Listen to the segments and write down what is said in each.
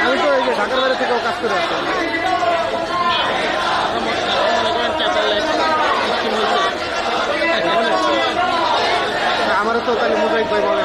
আমি তো এই যে ঢাকার বাইরে থেকেও কাজ করে আসছি। আমারও তো তাহলে মোজাইক ভাই বলে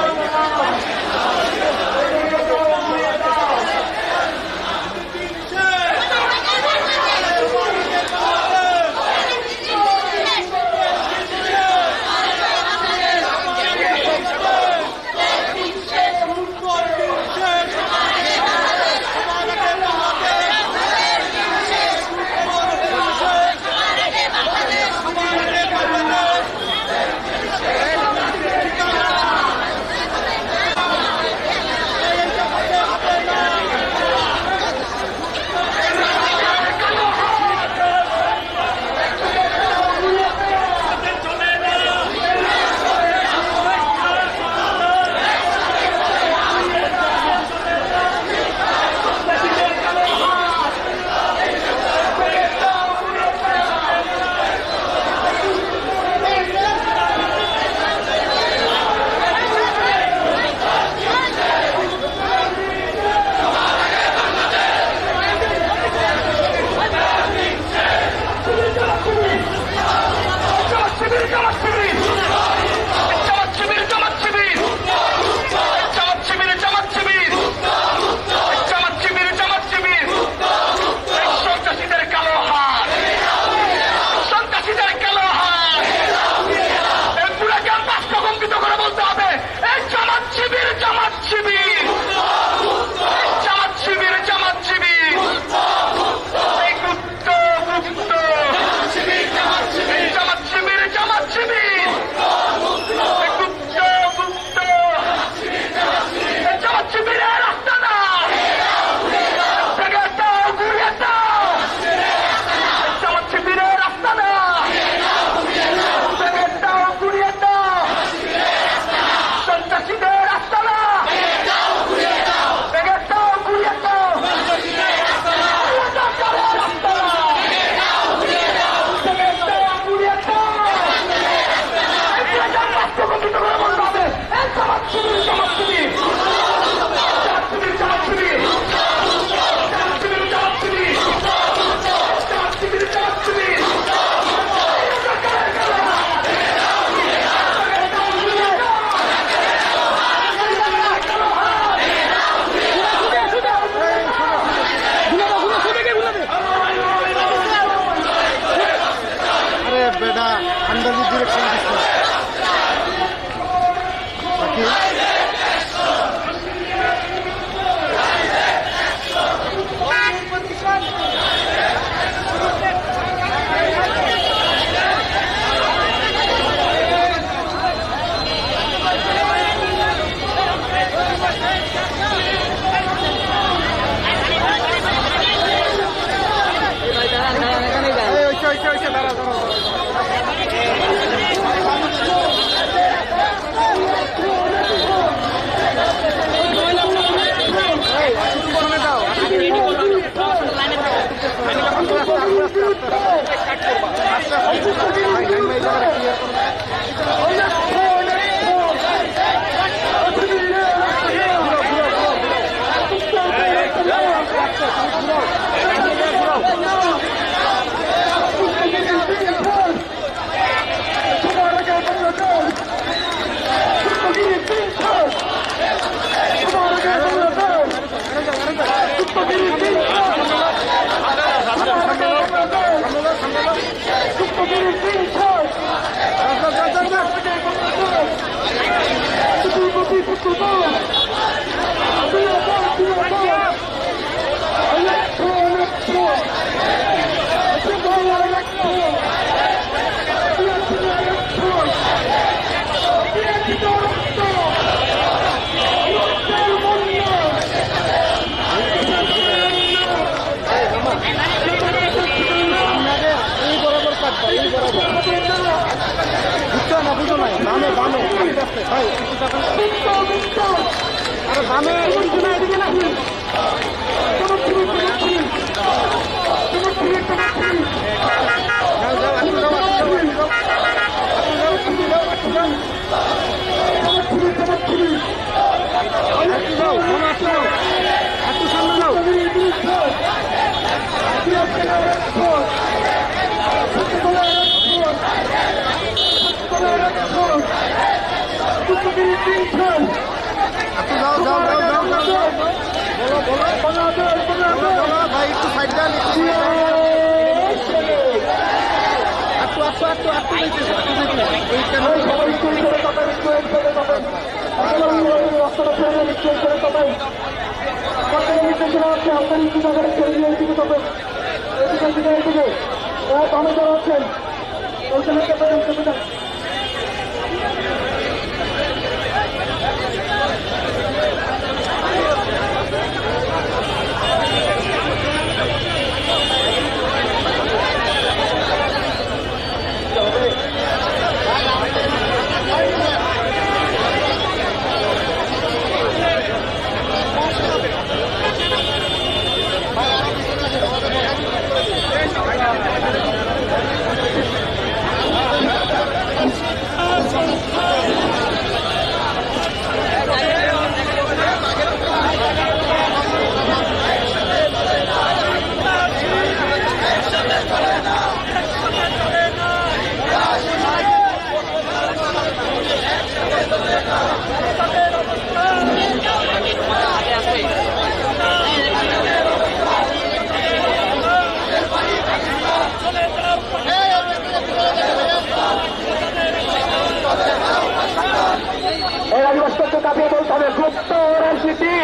আদিবাসীকে কাঁপিয়ে বলতে হবে গুপ্ত রাজনীতি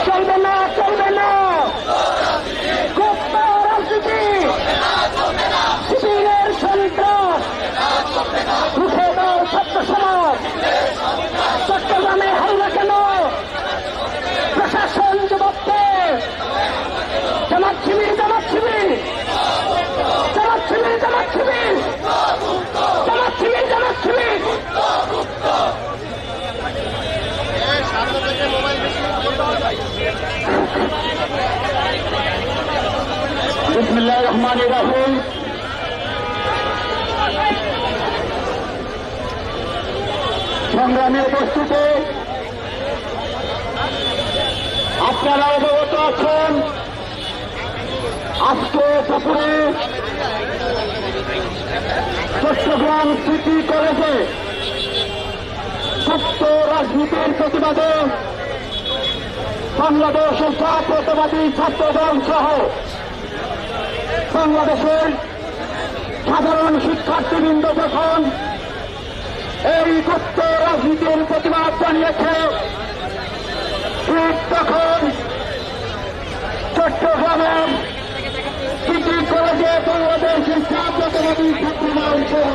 চলবে না, চলবে না। গুপ্ত রাজনীতি, শিবিরের সন্ত্রাস উঠে দাও ছাত্র সমাজ। চট্টগ্রামে হামলা কেন? প্রশাসন জবাবতে। জামাত শিবির, জামাত শিবির, জামাত শিবির, জামাত শিবির, জামাত শিবির, জামাত শিবির। বিসমিল্লাহির রহমানির রহিম। সংগ্রামী উপস্থিতি, আপনারা অবগত আছেন আজকে দুপুরে চট্টগ্রাম সিটি কলেজে গুপ্ত রাজনীতির প্রতিবাদে বাংলাদেশ জাতীয়তাবাদী ছাত্রদল সহ বাংলাদেশের সাধারণ শিক্ষার্থীবৃন্দ যখন এই গুপ্ত রাজনীতির প্রতিবাদ জানিয়েছে, ঠিক তখন চট্টগ্রামের সিটি কলেজে বাংলাদেশের জাতীয়তাবাদী ছাত্রদল সহ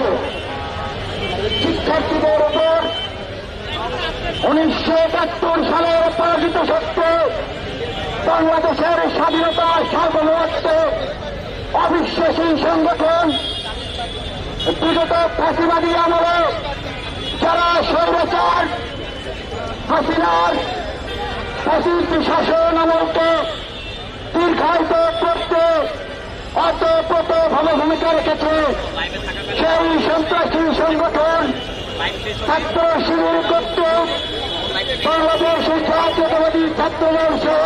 শিক্ষার্থীদের উপর 1971 সালের পরাজিত সত্ত্বে বাংলাদেশের স্বাধীনতা সার্বভৌমত্ব অবিশ্বাসী সংগঠন বিগত ফ্যাসিবাদী আমলে যারা স্বৈরাচার হাসিনার ফ্যাসিস্ট শাসন আমলকে দীর্ঘায়িত করতে অতপ্রতভাবে ভূমিকা রেখেছে, সেই সন্ত্রাসী সংগঠন ছাত্র শিবির কর্তৃক বাংলাদেশের জাতীয়তাবাদী ছাত্রদল সহ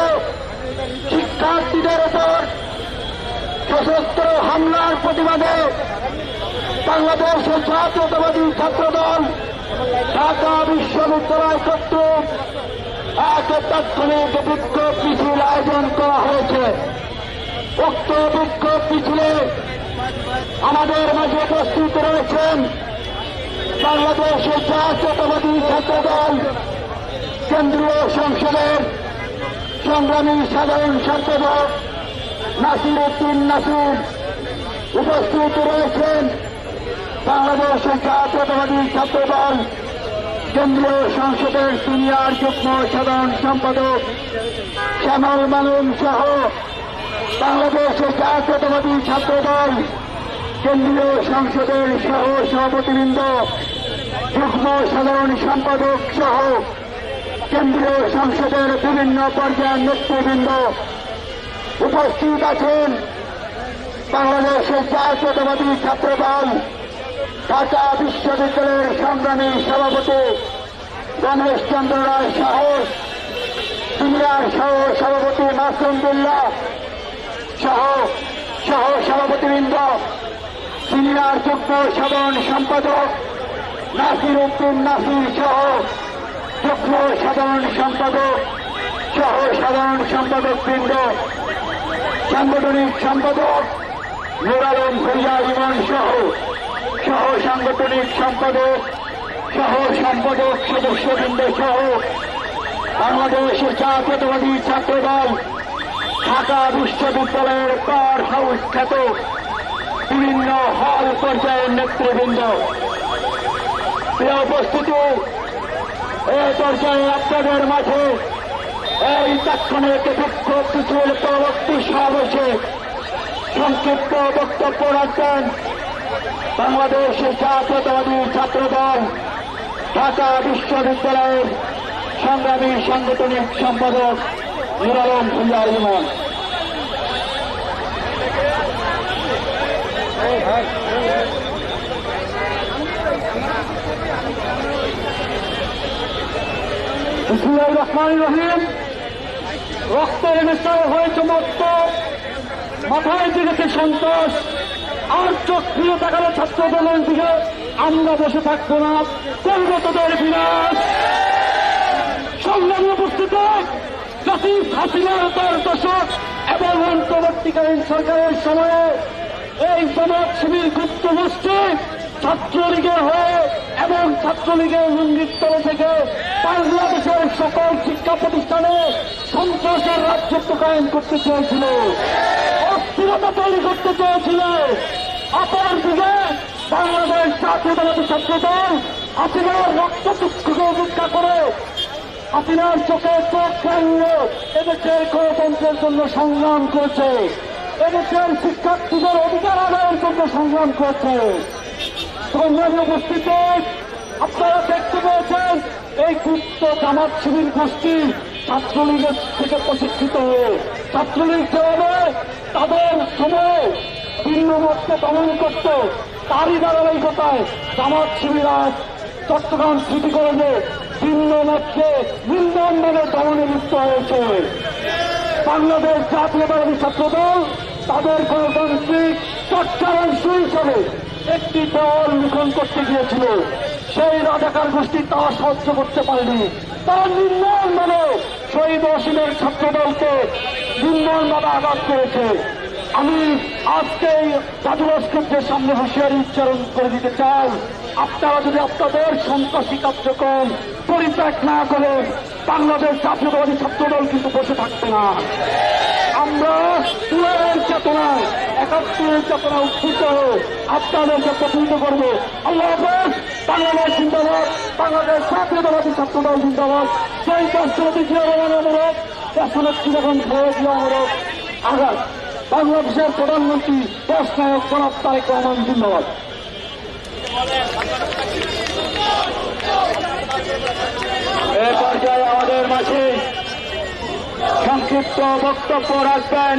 শিক্ষার্থীদের উপর সশস্ত্র হামলার প্রতিবাদে বাংলাদেশের জাতীয়তাবাদী ছাত্রদল ঢাকা বিশ্ববিদ্যালয় কর্তৃক এক তাৎক্ষণিক বিক্ষোভ মিছিল আয়োজন করা হয়েছে। উক্ত বিক্ষোভ মিছিলে আমাদের মাঝে উপস্থিত রয়েছেন বাংলাদেশের জাতীয়তাবাদী ছাত্রদল কেন্দ্রীয় সংসদের সংগ্রামী সাধারণ সম্পাদক নাসির উদ্দিন নাসির। উপস্থিত রয়েছেন বাংলাদেশের জাতীয়তাবাদী ছাত্রদল কেন্দ্রীয় সংসদের সিনিয়র যুগ্ম সাধারণ সম্পাদক শ্যামল মামুন সহ বাংলাদেশের জাতীয়তাবাদী ছাত্রদল কেন্দ্রীয় সংসদের সহ সভাপতিবৃন্দ, যুগ্ম সাধারণ সম্পাদক সহ কেন্দ্রীয় সংসদের বিভিন্ন পর্যায়ের নেতৃবৃন্দ উপস্থিত আছেন। বাংলাদেশের জাতীয়তাবাদী ছাত্রদল ঢাকা বিশ্ববিদ্যালয়ের সংগ্রামী সভাপতি রমেশ চন্দ্র রায় সাহস, সিনিয়র সহ সভাপতি মাসুমুল্লাহ সহ সহ সভাপতিবৃন্দ, সিনিয়র যুগ্ম সাধারণ সম্পাদক নাসির উদ্দিন নাসির সহ যুগ্ম সাধারণ সম্পাদক সহ সাধারণ সম্পাদক বৃন্দ, সাংগঠনিক সম্পাদক নুর আলম ভূঁইয়া ইমন সহ সাংগঠনিক সম্পাদক সদস্যবৃন্দ সহ বাংলাদেশ জাতীয়তাবাদী ছাত্রদল ঢাকা বিশ্ববিদ্যালয়ের পাওয়ার হাউস খ্যাত বিভিন্ন হল পর্যায়ের নেতৃবৃন্দ, প্রিয় উপস্থিতি, এই পর্যায়ে আপনাদের মাঝে এই তাৎক্ষণিক বিক্ষোভ মিছিল পরবর্তী সমাবেশে সংক্ষিপ্ত বক্তব্য রাখবেন বাংলাদেশ জাতীয়তাবাদী ছাত্রদল ঢাকা বিশ্ববিদ্যালয়ের সংগ্রামী সাংগঠনিক সম্পাদক নুর আলম ভূঁইয়া ইমন। বিসমিল্লাহির রহমানির রহিম। রক্তের নেশায় হয়েছে মত্ত, মাথায় জেগেছে সন্ত্রাস, আর চোখ ফিরে তাকালে ছাত্র দলের দিকে আমরা বসে থাকবো না, করবো তোদের বিনাশ। সংগ্রামী উপস্থিত, জাতির হাসিনার 10 দশক এবং অন্তর্বর্তীকালীন সরকারের সময়ে এই সমাজ শিবির গুপ্ত গোষ্ঠী ছাত্রলীগের হয়ে এবং ছাত্রলীগের লুঙ্গির থেকে বাংলাদেশের সকল শিক্ষা প্রতিষ্ঠানে সন্ত্রাসের রাজত্ব কায়েম করতে চেয়েছিল, অস্থিরতা তৈরি করতে চেয়েছিল। অপরদিকে বাংলাদেশ জাতীয়তাবাদী ছাত্রদল হাসিনার রক্তচক্ষুকে উপেক্ষা করে হাসিনার চোখে চোখ রাঙিয়ে এদেশের গণতন্ত্রের জন্য সংগ্রাম করেছে, এদেশের শিক্ষার্থীদের অধিকার আদায়ের জন্য সংগ্রাম করেছে। সংগ্রামী উপস্থিতি, আপনারা দেখতে পেয়েছেন এই গুপ্ত জামাত শিবির গোষ্ঠী ছাত্রলীগের থেকে প্রশিক্ষিত হয়ে ছাত্রলীগ যেভাবে তাদের সময় ভিন্ন মতকে দমন করত, তারই ধারাবাহিকতায় জামাত শিবির আজ চট্টগ্রাম সিটি কলেজে ভিন্ন মতকে নির্মমভাবে দমনে লিপ্ত হয়েছে। বাংলাদেশ জাতীয়তাবাদী ছাত্রদল তাদের গণতান্ত্রিক চর্চার অংশ হিসাবে একটি দল লিখন করতে গিয়েছিল, সেই রাজাকার গোষ্ঠী তারা সহ্য করতে পারেনি, তারা নির্মমভাবে শহীদ অসীমের ছাত্রদলকে নির্মমভাবে আঘাত করেছে। আমি আজকে এই জাদু ভাস্কর্যের সামনে হুঁশিয়ারি উচ্চারণ করে দিতে চাই, আপনারা যদি আপনাদের সন্ত্রাসী কার্যক্রম পরিত্যাগ না করে বাংলাদেশ জাতীয়তাবাদী ছাত্রদল কিন্তু বসে থাকবে না। আমরা তুলারের চেতনায় 71 চেতনা উত্থিত হয়ে আপনাদেরকে প্রতিনিধিত্ব করবো। আল্লাহ হাফেজ। বাংলাদেশ জিন্দাবাদ, বাংলাদেশ জাতীয়তাবাদী ছাত্রদল জিন্দাবাদ। সেই রাষ্ট্রপতি জিয়া রহমান অনুরোধ, রাষ্ট্রনেত্রী বেগম খালেদা জিয়া অনুরোধ, আঘাত বাংলাদেশের প্রধানমন্ত্রী দেশ নায়ক জনাব তারেক রহমান জিন্দাবাদ। এ পর্যায়ে আমাদের মাঝে সংক্ষিপ্ত বক্তব্য রাখবেন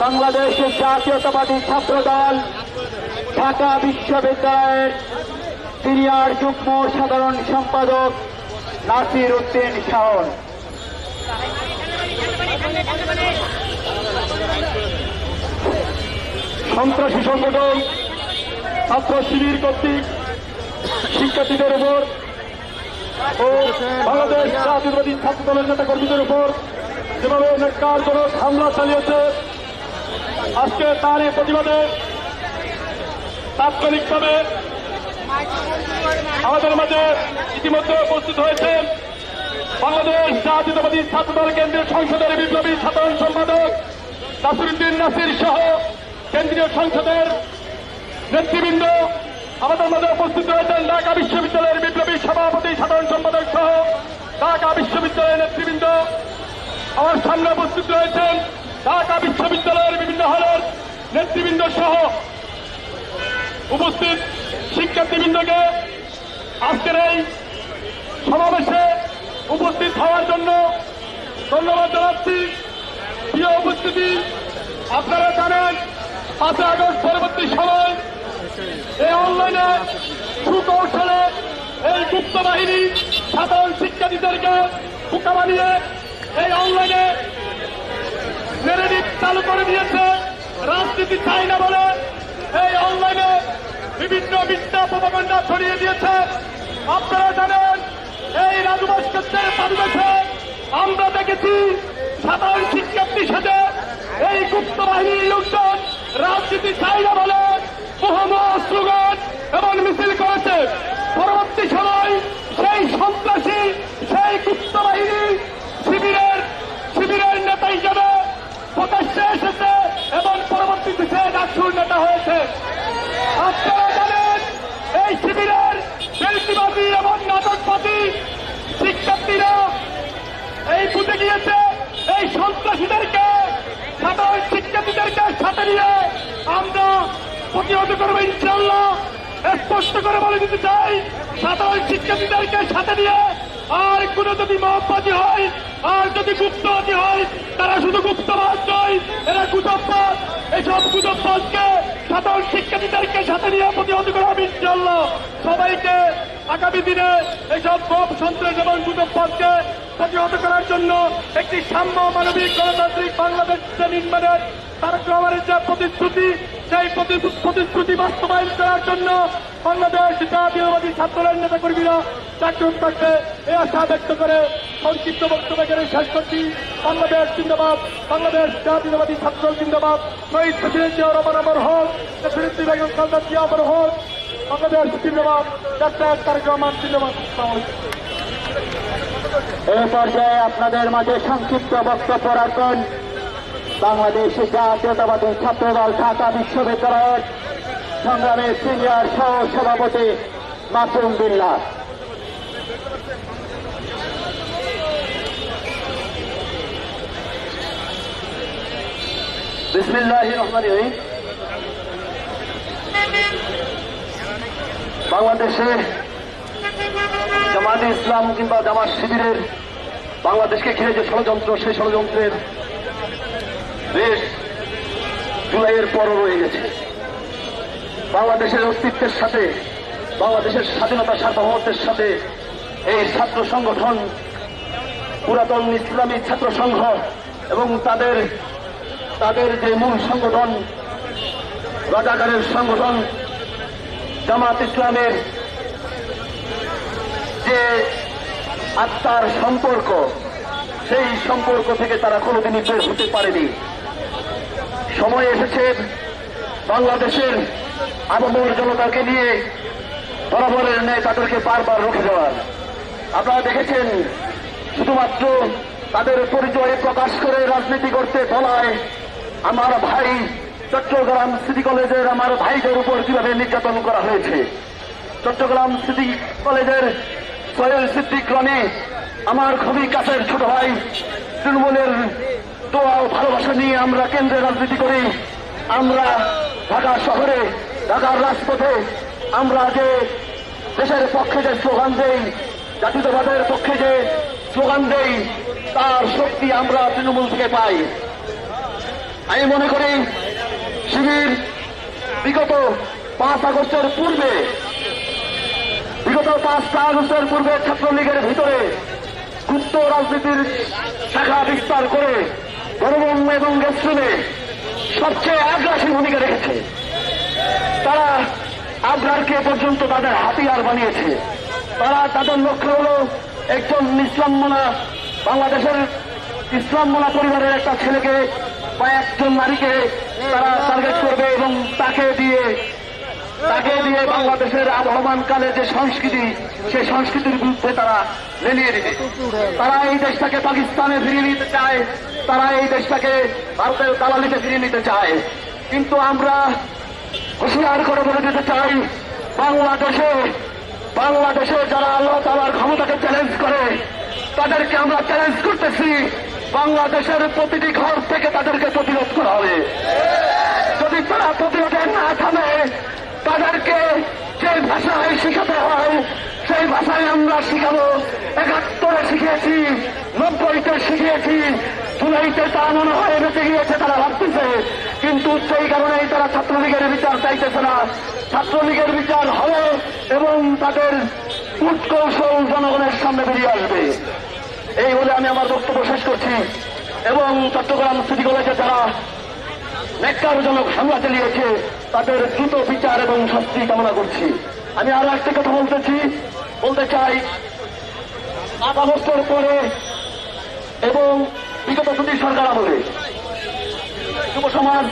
বাংলাদেশের জাতীয়তাবাদী ছাত্রদল ঢাকা বিশ্ববিদ্যালয়ের সিনিয়র যুগ্ম সাধারণ সম্পাদক নাসির উদ্দিন শাওন। সন্ত্রাসী সংগঠন ছাত্র শিবির কর্তৃক শিক্ষার্থীদের উপর ও বাংলাদেশ জাতীয়তাবাদী ছাত্রদলের নেতা কর্মীদের উপর যেভাবে নেককারজনক হামলা চালিয়েছে, আজকে তার এই প্রতিবাদে তাৎক্ষণিকভাবে আমাদের মাঝে ইতিমধ্যে উপস্থিত হয়েছেন বাংলাদেশ জাতীয়তাবাদী ছাত্রদল কেন্দ্রীয় সংসদের বিপ্লবী সাধারণ সম্পাদক নাসিরউদ্দিন নাসির সহ কেন্দ্রীয় সংসদের নেতৃবৃন্দ। আমাদের মাঝে উপস্থিত রয়েছেন ঢাকা বিশ্ববিদ্যালয়ের বিপ্লবী সভাপতি সাধারণ সম্পাদক সহ ঢাকা বিশ্ববিদ্যালয়ের নেতৃবৃন্দ। আমার সামনে উপস্থিত রয়েছেন ঢাকা বিশ্ববিদ্যালয়ের বিভিন্ন হলের নেতৃবৃন্দ সহ উপস্থিত শিক্ষার্থীবৃন্দকে আজকের এই সমাবেশে উপস্থিত হওয়ার জন্য ধন্যবাদ জানাচ্ছি। প্রিয় উপস্থিতি, আপনারা জানেন 5 আগস্ট পরবর্তী সময় এই অনলাইনে সুকৌশলে এই গুপ্ত বাহিনী সাধারণ শিক্ষার্থীদেরকে বোকা বানিয়ে এই অনলাইনে নেরেটিভ চালু করে দিয়েছে। রাজনীতি চাই না বলে এই অনলাইনে বিভিন্ন মিথ্যা প্রপাগান্ডা ছড়িয়ে দিয়েছে। আপনারা জানেন এই রাজু ভাস্কর্যের পরিবেশে আমরা দেখেছি সাধারণ শিক্ষার্থীর সাথে এই গুপ্ত বাহিনীর লোকজন রাজনীতি চাই না বলে মোহাম্মদ স্লোগান এবং মিছিল করেছে। পরবর্তী সময় সেই সন্ত্রাসী, সেই গুপ্ত বাহিনী শিবিরের নেতা হিসেবে প্রকাশ্যে এসেছে এবং পরবর্তীতে সে ডাকসুর নেতা হয়েছে। আপনারা জানেন এই শিবিরের বেলকিবাদী এবং নাটকবাদী শিক্ষার্থীরা এই বুঝে গিয়েছে এই সন্ত্রাসীদেরকে, সাধারণ শিক্ষার্থীদেরকে সাথে নিয়ে আমরা প্রতিহত করবো ইনশাআল্লাহ। স্পষ্ট করে বলে দিতে চাই, সাধারণ শিক্ষার্থীদেরকে সাথে নিয়ে আর কোন যদি মহব্বাদী হয় আর যদি গুপ্তবাদী হয়, তারা শুধু গুপ্তবাদ নয়, এরা গুজববাদ। এসব গুজববাদকে সাধারণ শিক্ষার্থীদেরকে সাথে নিয়ে প্রতিহত করা হবে ইনশাআল্লাহ। সবাইকে আগামী দিনে এসব গপ সন্ত্রাস এবং গুজববাদকে প্রতিহত করার জন্য একটি সাম্য মানবিক গণতান্ত্রিক বাংলাদেশ নির্মাণের তারেক রহমানের যে প্রতিশ্রুতি, সেই প্রতিশ্রুতি বাস্তবায়ন করার জন্য বাংলাদেশ জাতীয়তাবাদী ছাত্রদলের নেতা কর্মীরা জাগ্রত থাকবে এই আশা ব্যক্ত করে সংক্ষিপ্ত বক্তব্য এখানে শেষ করছি। বাংলাদেশ জিন্দাবাদ, বাংলাদেশ জাতীয়তাবাদী ছাত্রদল জিন্দাবাদ। শহীদ প্রেসিডেন্ট জিয়াউর রহমান অমর হোক, প্রেসিডেন্ট বেগম খালেদা জিয়া অমর হোক। বাংলাদেশ জিন্দাবাদ, ডাক্তার তারেক রহমান জিন্দাবাদ। এই পর্যায়ে আপনাদের মাঝে সংক্ষিপ্ত বক্তব্য রাখবেন বাংলাদেশ জাতীয়তাবাদী ছাত্রদল ঢাকা বিশ্ববিদ্যালয়ের সংগ্রামী সিনিয়র সহ সভাপতি মাসুম বিল্লাহ। বিসমিল্লাহির রহমানির রহিম। বাংলাদেশে জামাতে ইসলাম কিংবা জামাত শিবিরের বাংলাদেশকে ঘিরে যে ষড়যন্ত্র, সেই ষড়যন্ত্রের বেশ জুলাইয়ের পরও রয়ে গেছে। বাংলাদেশের অস্তিত্বের সাথে, বাংলাদেশের স্বাধীনতা সার্বভৌমত্বের সাথে এই ছাত্র সংগঠন, পুরাতন ইসলামী ছাত্র সংঘ এবং তাদের যে মূল সংগঠন রাজাকারের সংগঠন জামাত ইসলামের যে আত্মার সম্পর্ক, সেই সম্পর্ক থেকে তারা কোনোদিনই বের হতে পারেনি। সময় এসেছে বাংলাদেশের আবমর জনতাকে নিয়ে বরাবরের ন্যায় তাদেরকে বারবার রুখে দেওয়ার। আপনারা দেখেছেন শুধুমাত্র তাদের পরিচয় প্রকাশ করে রাজনীতি করতে বলায় আমার ভাই চট্টগ্রাম সিটি কলেজের আমার ভাইদের উপর কিভাবে নির্যাতন করা হয়েছে। চট্টগ্রাম সিটি কলেজের সোহেল সিদ্দিক রনি আমার খুবই কাছের ছোট ভাই। তৃণমূলের দোয়া ও ভালোবাসা নিয়ে আমরা কেন্দ্রে রাজনীতি করি। আমরা ঢাকা শহরে, ঢাকার রাজপথে আমরা যে দেশের পক্ষে যে স্লোগান দেই, জাতীয়তাবাদের পক্ষে যে স্লোগান দেই, তার শক্তি আমরা তৃণমূল থেকে পাই। আমি মনে করি শিবির বিগত 5 আগস্টের পূর্বে, বিগত 5টা আগস্টের পূর্বে ছাত্রলীগের ভিতরে গুপ্ত রাজনীতির শাখা বিস্তার করে গণভঙ্গ এবং গেস্ট্রুমে সবচেয়ে আগ্রাসী ভূমিকা রেখেছে। তারা আবরারকে পর্যন্ত তাদের হাতিয়ার বানিয়েছে। তারা তাদের লক্ষ্য হল একজন ইসলামমনা, বাংলাদেশের ইসলামমনা পরিবারের একটা ছেলেকে বা একজন নারীকে তারা টার্গেট করবে এবং তাকে দিয়ে বাংলাদেশের আবহমানকালে যে সংস্কৃতি, সেই সংস্কৃতির বিরুদ্ধে তারা লেলিয়ে দিবে। তারা এই দেশটাকে পাকিস্তানে ফিরিয়ে নিতে চায়, তারা এই দেশটাকে ভারতের দালালিতে ফিরিয়ে নিতে চায়। কিন্তু আমরা হুঁশিয়ার করে বলে দিতে চাই, বাংলাদেশে যারা আল্লাহ তাআলার ক্ষমতাকে চ্যালেঞ্জ করে, তাদেরকে আমরা চ্যালেঞ্জ করতেছি। বাংলাদেশের প্রতিটি ঘর থেকে তাদেরকে প্রতিরোধ করা হবে। যদি তারা প্রতিরোধে না থামে, তাদেরকে যে ভাষায় শিখাতে হয় সেই ভাষায় আমরা শিখাবো। 71-এ শিখিয়েছি, 90-তে শিখিয়েছি, জুলাইতে তা মনে হয় বেঁচে গিয়েছে তারা ভাবতেছে। কিন্তু সেই কারণেই তারা ছাত্রলীগের বিচার চাইতেছে না। ছাত্রলীগের বিচার হবে এবং তাদের কূটকৌশল জনগণের সামনে বেরিয়ে আসবে। এই বলে আমি আমার বক্তব্য শেষ করছি এবং চট্টগ্রাম সিটি কলেজে যারা ন্যাক্কারজনক হামলা চালিয়েছে তাদের দ্রুত বিচার এবং শাস্তি কামনা করছি। আমি আরো একটা কথা বলতে চাই, 8 আগস্টের পরে এবং বিগত দুটি সরকার আমলে যুব সমাজ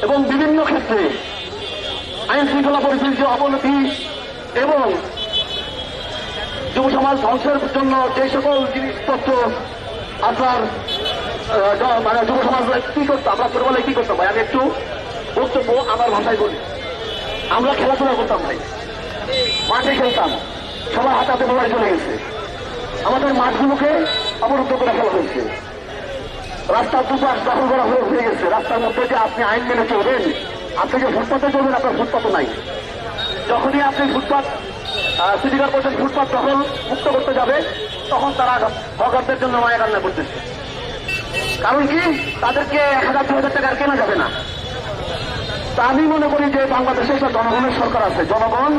এবং বিভিন্ন ক্ষেত্রে আইন শৃঙ্খলা পরিস্থিতির অবনতি এবং যুব সমাজ ধ্বংসের জন্য যে সকল জিনিসপত্র আপনার মানে যুব সমাজ কি করতাম, আমরা ছোটবেলায় কি করতাম ভাই? আমি একটু বক্তব্য আমার ভাষায় বলি। আমরা খেলাধুলা করতাম ভাই, মাঠে খেলতাম, সবার হাতে হাতে মোবাইল চলে গেছে। আমাদের মাঠগুলোকে অবরুদ্ধ করে ফেলা হয়েছে, রাস্তার দুপাশ দখল করা হয়ে গেছে। রাস্তার মধ্যে যে আপনি আইন মেনে চলবেন, আপনি যে ফুটপাতে চলবেন, আপনার ফুটপাত নাই। যখনই আপনি ফুটপাত সিটি কর্পোরেশন ফুটপাত দখল মুক্ত করতে যাবে, তখন তারা হকারদের জন্য মায়া কান্না করতেছে। কারণ কি? তাদেরকে 1000-2000 টাকা কেনা যাবে না। তা আমি মনে করি যে বাংলাদেশে একটা জনগণের সরকার আছে, জনগণ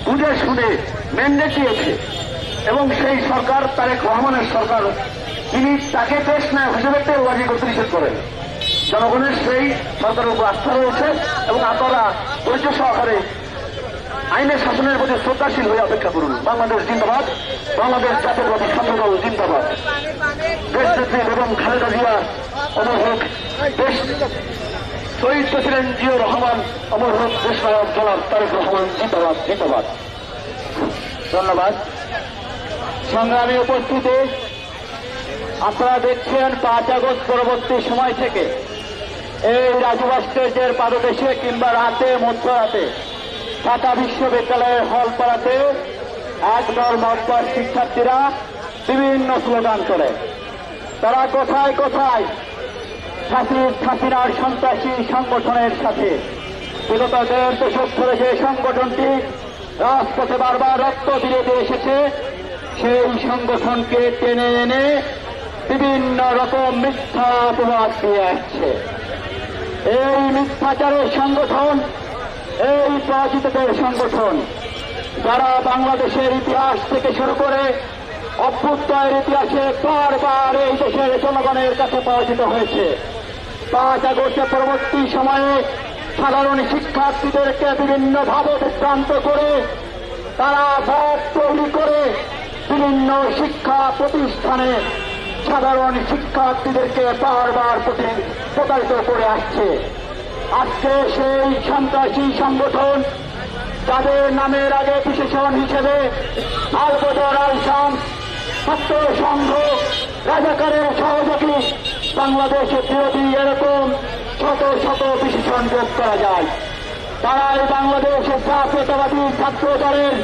বুঝে শুনে ম্যান্ডেট দিয়েছে এবং সেই সরকার তারেক রহমানের সরকার, তিনি তাকে দেশ নায়ক হিসেবে তেলবাজি করতে নিষেধ করেন। জনগণের সেই সরকারের উপর আস্থা রয়েছে এবং আপনারা ধৈর্য সহকারে আইনের শাসনের প্রতি শ্রদ্ধাশীল হয়ে অপেক্ষা করুন। বাংলাদেশ জিন্দাবাদ, বাংলাদেশ জাতীয়তাবাদী ছাত্রদল জিন্দাবাদ। দেশনেত্রী বেগম খালেদা জিয়া অমর হোক, দেশ শহীদ প্রেসিডেন্ট জিয়াউর রহমান অমর হোক, দেশ নায়ক জনাব তারেক রহমান জিন্দাবাদ জিন্দাবাদ। ধন্যবাদ। সংগ্রামী উপস্থিতি, আপনারা দেখছেন 5 আগস্ট পরবর্তী সময় থেকে এই রাজু ভাস্কর্যের পাদদেশে কিংবা রাতে মধ্যরাতে ঢাকা বিশ্ববিদ্যালয়ের হল পাড়াতে একদল মতবাদ শিক্ষার্থীরা বিভিন্ন স্লোগান করে। তারা কোথায় কোথায় হাসিনার সন্ত্রাসী সংগঠনের সাথে বিগত 1.5 দশক ধরে যে সংগঠনটি রাজপথে বারবার রক্ত দিয়ে এসেছে, সেই সংগঠনকে টেনে এনে বিভিন্ন রকম মিথ্যা অপবাদ দিয়ে আসছে। এই মিথ্যাচারের সংগঠন, এই পরাজিতদের সংগঠন, যারা বাংলাদেশের ইতিহাস থেকে শুরু করে অভ্যুদয়ের ইতিহাসে বারবার এই দেশের জনগণের কাছে পরাজিত হয়েছে। 5 আগস্টের পরবর্তী সময়ে সাধারণ শিক্ষার্থীদেরকে বিভিন্নভাবে বিভ্রান্ত করে তারা ভোট তৈরি করে বিভিন্ন শিক্ষা প্রতিষ্ঠানে সাধারণ শিক্ষার্থীদেরকে বারবার প্রতারিত করে আসছে। আজকে সেই সন্ত্রাসী সংগঠন, যাদের নামের আগে বিশেষণ হিসেবে আল বদর, আল শামস, ছাত্র সংঘ, রাজাকারের সহযোগী, বাংলাদেশে বিরোধী, এরকম শত শত বিশেষণ যোগ করা যায়। তারাই বাংলাদেশের জাতীয়তাবাদী ছাত্র দলের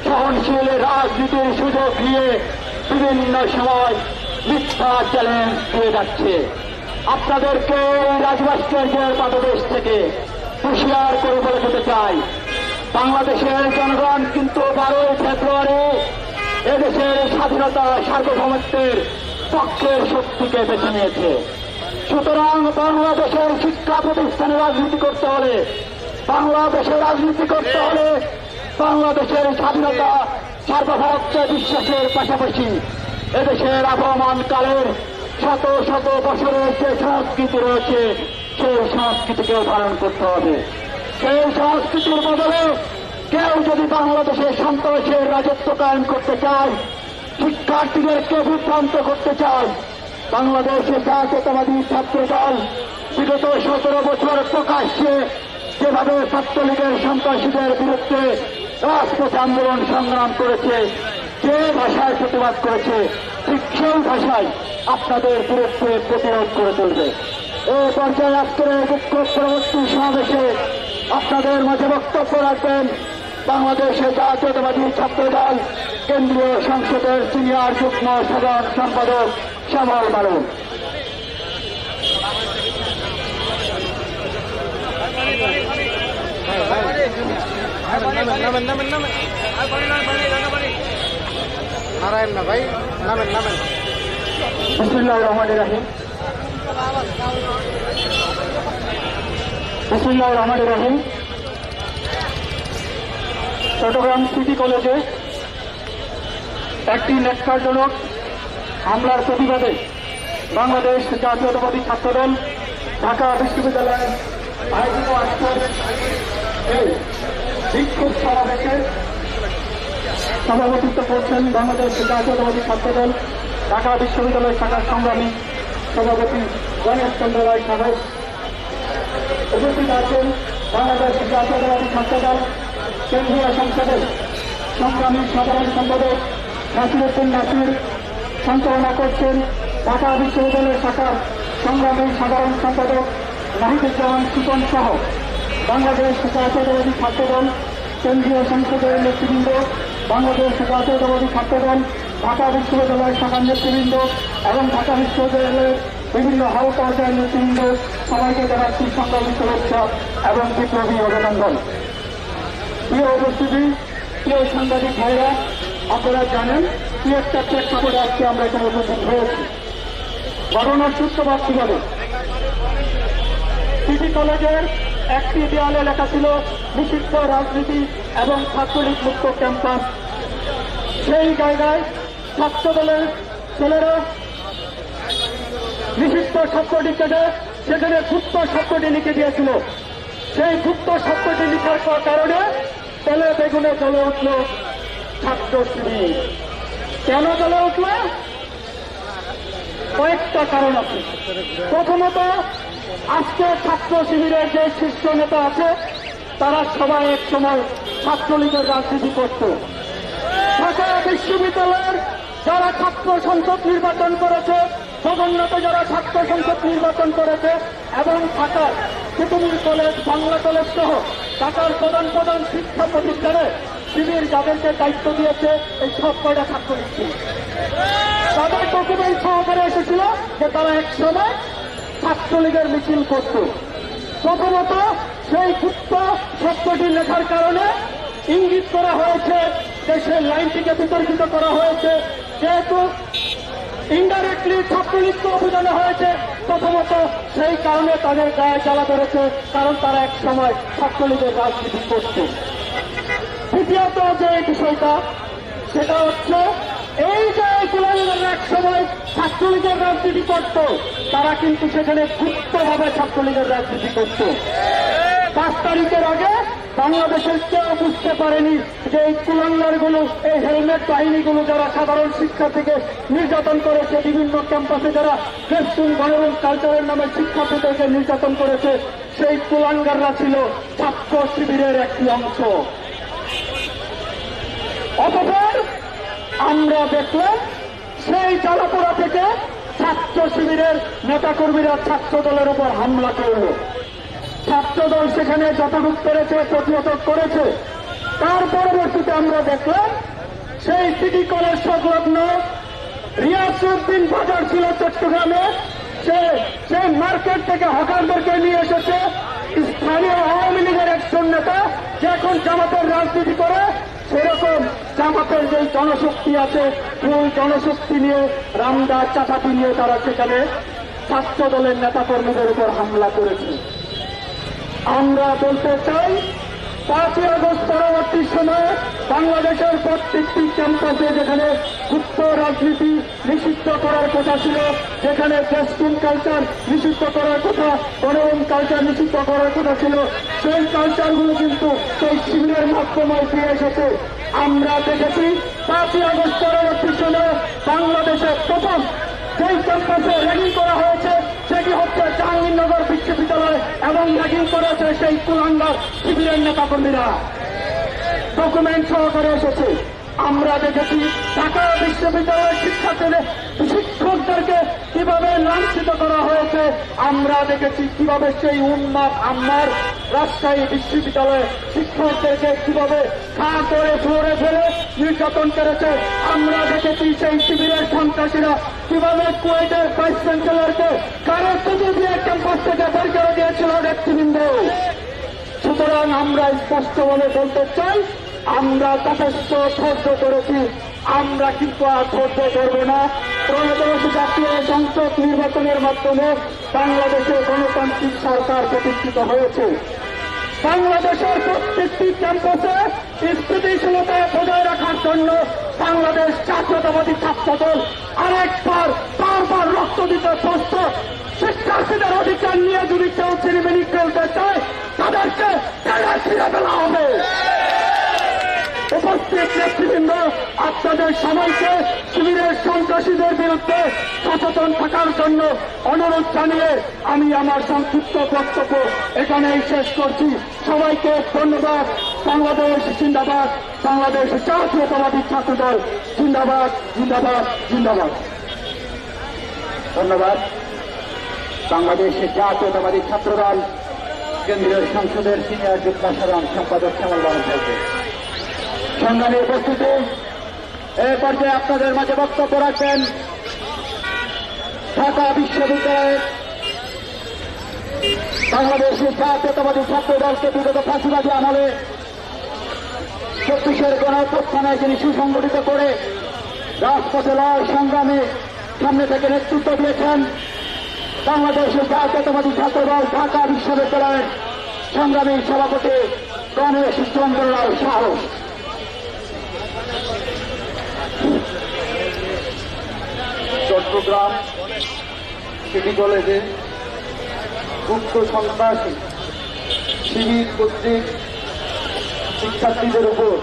সহনশীল রাজনীতির সুযোগ নিয়ে বিভিন্ন সময় মিথ্যা চ্যালেঞ্জ দিয়ে যাচ্ছে। আপনাদেরকে রাজভাস্কর্যের পাদদেশ থেকে হুঁশিয়ার করে বলে দিতে চাই, বাংলাদেশের জনগণ কিন্তু 12 ফেব্রুয়ারি এদেশের স্বাধীনতা সার্বভৌমত্বের পক্ষের শক্তিকে বেছে নিয়েছে। সুতরাং বাংলাদেশের শিক্ষা প্রতিষ্ঠানে রাজনীতি করতে হলে, বাংলাদেশের রাজনীতি করতে হলে বাংলাদেশের স্বাধীনতা সার্বভৌমত্বে বিশ্বাসের পাশাপাশি এদেশের আবহমান কালের শত শত বছরের যে সংস্কৃতি রয়েছে, সেই সংস্কৃতিকেও ধারণ করতে হবে। সেই সংস্কৃতির বদলে কেউ যদি বাংলাদেশের সন্ত্রাসের রাজত্ব কায়েম করতে চায়, শিক্ষার্থীদেরকে বিভ্রান্ত করতে চায়, বাংলাদেশের জাতীয়তাবাদী ছাত্র দল বিগত 17 বছর প্রকাশ্যে যেভাবে ছাত্রলীগের সন্ত্রাসীদের বিরুদ্ধে রাজপথে আন্দোলন সংগ্রাম করেছে, যে ভাষায় প্রতিবাদ করেছে, ঠিক সেই ভাষায় আপনাদের বিরুদ্ধে প্রতিরোধ করে তুলবে। এই পর্যায়ে আজকের বিক্ষোভ পরবর্তী সমাবেশে আপনাদের মাঝে বক্তব্য রাখবেন বাংলাদেশের জাতীয়তাবাদী ছাত্র দল কেন্দ্রীয় সংসদের সিনিয়র যুগ্ম সাধারণ সম্পাদক শ্যামল মারুফ। নারায়ণ না ভাই, নামেন নামেন। বিসমিল্লাহির রহমানির রহিম। বিসমিল্লাহির রহমানির রহিম। চট্টগ্রাম সিটি কলেজে একটি ন্যক্কারজনক হামলার প্রতিবাদে বাংলাদেশ জাতীয়তাবাদী ছাত্রদল ঢাকা বিশ্ববিদ্যালয়ের আয়োজিত আজকের এই বিক্ষোভ সমাবেশে সভাপতিত্ব করছেন বাংলাদেশ জাতীয়তাবাদী ছাত্রদল ঢাকা বিশ্ববিদ্যালয় শাখার সংগ্রামী সভাপতি গণেশ চন্দ্র রায় সাহেব, উপস্থিত আছেন বাংলাদেশ জাতীয়তাবাদী ছাত্রদল কেন্দ্রীয় সংসদের সংগ্রামী সাধারণ সম্পাদক নাসিরউদ্দিন নাসির, সঞ্চালনা করছেন ঢাকা বিশ্ববিদ্যালয় শাখার সংগ্রামী সাধারণ সম্পাদক নাহিদুজ্জামান সুপন সহ বাংলাদেশ জাতীয়তাবাদী ছাত্রদল কেন্দ্রীয় সংসদের নেতৃবৃন্দ, বাংলাদেশ জাতীয়তাবাদী ছাত্রদল ঢাকা বিশ্ববিদ্যালয় শাখার নেতৃবৃন্দ এবং ঢাকা বিশ্ববিদ্যালয়ের বিভিন্ন হল পর্যায়ের নেতৃবৃন্দ, সবাইকে জানাচ্ছি সংগ্রামী শুভেচ্ছা এবং বিপ্লবী অভিনন্দন। প্রিয় উপস্থিতি, প্রিয় সাংবাদিক ভাইরা, আপনারা জানেন কি একটা প্রেক্ষাপটে আজকে আমরা এখানে উপস্থিত হয়েছি। ঘটনার সূত্রপাত কিভাবে? সিটি কলেজের একটি দেয়ালে লেখা ছিল নিষিদ্ধ রাজনীতি এবং ছাত্রলীগ মুক্ত ক্যাম্পাস। সেই জায়গায় ছাত্রদলের ছেলেরা নিষিদ্ধ শব্দটি কেটে সেখানে গুপ্ত শব্দটি লিখে দিয়েছিল। সেই গুপ্ত শব্দটি লিখার কারণে তেলে বেগুনে জ্বলে উঠল ছাত্র শিবির। কেন জ্বলে উঠল? কয়েকটা কারণ আছে। প্রথমত, আজকে ছাত্র শিবিরের যে শীর্ষ নেতা আছে তারা সবাই এক সময় ছাত্রলীগের রাজনীতি করত। ঢাকা বিশ্ববিদ্যালয়ের যারা ছাত্র সংসদ নির্বাচন করেছে, জগন্নাথে যারা ছাত্র সংসদ নির্বাচন করেছে এবং ঢাকার কুতুবুল কলেজ, বাংলা কলেজ সহ ঢাকার প্রধান প্রধান শিক্ষা প্রতিষ্ঠানে শিবির যাদেরকে দায়িত্ব দিয়েছে এই সব কয়টা ছাত্রলীগ ছিল। তাদের ডকুমেন্ট সহকারে এসেছিল যে তারা এক সময় ছাত্রলীগের মিছিল করত। প্রথমত, সেই গুপ্ত শব্দটি লেখার কারণে ইঙ্গিত করা হয়েছে, দেশের লাইনটিকে বিতর্কিত করা হয়েছে। যেহেতু ইনডাইরেক্টলি ছাত্রলীগকে অভিযানে হয়েছে, প্রথমত সেই কারণে তাদের গায়ে জ্বালা ধরেছে, কারণ তারা এক সময় ছাত্রলীগের রাজনীতি করত। দ্বিতীয়ত যে বিষয়টা, সেটা হচ্ছে এই যে কুলাঙ্গাররা এক সময় ছাত্রলীগের রাজনীতি করত, তারা কিন্তু সেখানে গুপ্তভাবে ছাত্রলীগের রাজনীতি করত। 5 তারিখের আগে বাংলাদেশের কেউ বুঝতে পারেনি যে এই কুলাঙ্গারগুলো, এই হেলমেট বাহিনীগুলো যারা সাধারণ শিক্ষার্থীকে নির্যাতন করেছে, বিভিন্ন ক্যাম্পাসে যারা ফেস্টুন গণরুম কালচারের নামে শিক্ষার্থীদেরকে নির্যাতন করেছে, সেই কুলাঙ্গাররা ছিল ছাত্র শিবিরের একটি অংশ। অতঃপর আমরা দেখলাম সেই জ্বালাপোড়া থেকে ছাত্র শিবিরের নেতাকর্মীরা ছাত্র দলের উপর হামলা করল। ছাত্রদল সেখানে যতটুকু পেরেছে প্রতিহত করেছে। তার পরবর্তীতে আমরা দেখলাম সেই সিটি কলেজ সংলগ্ন রিয়াসউদ্দিন বাজার ছিল চট্টগ্রামে, সে মার্কেট থেকে হকারদেরকে নিয়ে এসেছে স্থানীয় আওয়ামী লীগের একজন নেতা, যে এখন জামাতের রাজনীতি করে। সেরকম জামাতের যে জনশক্তি আছে, ফুল জনশক্তি নিয়ে, রামদাস চাচাতি নিয়ে তারা সেখানে ছাত্র দলের নেতাকর্মীদের উপর হামলা করেছে। আমরা বলতে চাই, 5ই আগস্ট পরবর্তী সময়ে বাংলাদেশের প্রত্যেকটি ক্যাম্পাসে যেখানে গুপ্ত রাজনীতি নিষিদ্ধ করার কথা ছিল, যেখানে ফেস্টুন কালচার নিষিদ্ধ করার কথা, গণরুম কালচার নিষিদ্ধ করার কথা ছিল, সেই কালচারগুলো কিন্তু সেই শিবিরের মাধ্যমে ফিরে এসেছে। আমরা দেখেছি 5ই আগস্ট পরবর্তী সময়ে বাংলাদেশের প্রথম যেই ক্যাম্পাসে র্যাগিং করা হয়েছে সেটি হচ্ছে জাহাঙ্গীরনগর বিশ্ববিদ্যালয়, এবং র্যাগিং করেছে সেই কুলাঙ্গার শিবিরের নেতাকর্মীরা। ডকুমেন্ট সহকারে এসেছে। আমরা দেখেছি ঢাকা বিশ্ববিদ্যালয়ের শিক্ষকদেরকে কিভাবে লাঞ্ছিত করা হয়েছে। আমরা দেখেছি কিভাবে সেই উন্মাদ আম্মার রাজশাহী বিশ্ববিদ্যালয়ে শিক্ষকদেরকে কিভাবে খা করে ফ্লোরে ফেলে নির্যাতন করেছে। আমরা দেখেছি সেই শিবিরের সন্ত্রাসীরা কিভাবে কুয়েটের ভাইস চ্যান্সেলরকে কারো তুলে দিয়ে ক্যাম্পাস থেকে বের করে দিয়েছিল নেতৃবৃন্দ। সুতরাং আমরা স্পষ্ট বলে বলতে চাই, আমরা যথেষ্ট ধৈর্য করেছি, আমরা কিন্তু আর ধৈর্য করব না। ত্রয়োদশ জাতীয় সংসদ নির্বাচনের মাধ্যমে বাংলাদেশে গণতান্ত্রিক সরকার প্রতিষ্ঠিত হয়েছে। বাংলাদেশের প্রত্যেকটি ক্যাম্পাসে স্থিতিশীলতা বজায় রাখার জন্য বাংলাদেশ জাতীয়তাবাদী ছাত্রদল আরেকবার বারবার রক্ত দিতে প্রস্তুত। শিক্ষার্থীদের অধিকার নিয়ে যদি কেউ ছিনিমিনি খেলতে চায় তাদেরকে ফিরে ফেলা হবে। উপস্থিত নেতৃবৃন্দ, আপনাদের সবাইকে শিবিরের সন্ত্রাসীদের বিরুদ্ধে সচেতন থাকার জন্য অনুরোধ জানিয়ে আমি আমার সংক্ষিপ্ত বক্তব্য এখানেই শেষ করছি। সবাইকে ধন্যবাদ। বাংলাদেশ জিন্দাবাদ, বাংলাদেশ জাতীয়তাবাদী ছাত্রদল জিন্দাবাদ, জিন্দাবাদ, জিন্দাবাদ। ধন্যবাদ। বাংলাদেশের জাতীয়তাবাদী ছাত্রদল কেন্দ্রীয় সংসদের সিনিয়র যুগ্ম সাধারণ সম্পাদক শ্যামল বাবু সাহেবকে। সংগ্রামী উপস্থিতি, এই পর্যায়ে আপনাদের মাঝে বক্তব্য রাখবেন ঢাকা বিশ্ববিদ্যালয়ের বাংলাদেশের জাতীয়তাবাদী ছাত্রদলকে বিগত ফাঁসিবাদী আমলে ২৪-এর গণঅভ্যুত্থানে যিনি সুসংগঠিত করে রাজপথে লড়াই সংগ্রামে সামনে থেকে নেতৃত্ব দিয়েছেন বাংলাদেশের জাতীয়তাবাদী ছাত্রদল ঢাকা বিশ্ববিদ্যালয়ের সংগ্রামী সভাপতি গণেশ চন্দ্র রায় সাহস। চট্টগ্রাম সিটি কলেজে গুপ্ত সন্ত্রাসী শিবির কর্তৃক শিক্ষার্থীদের উপর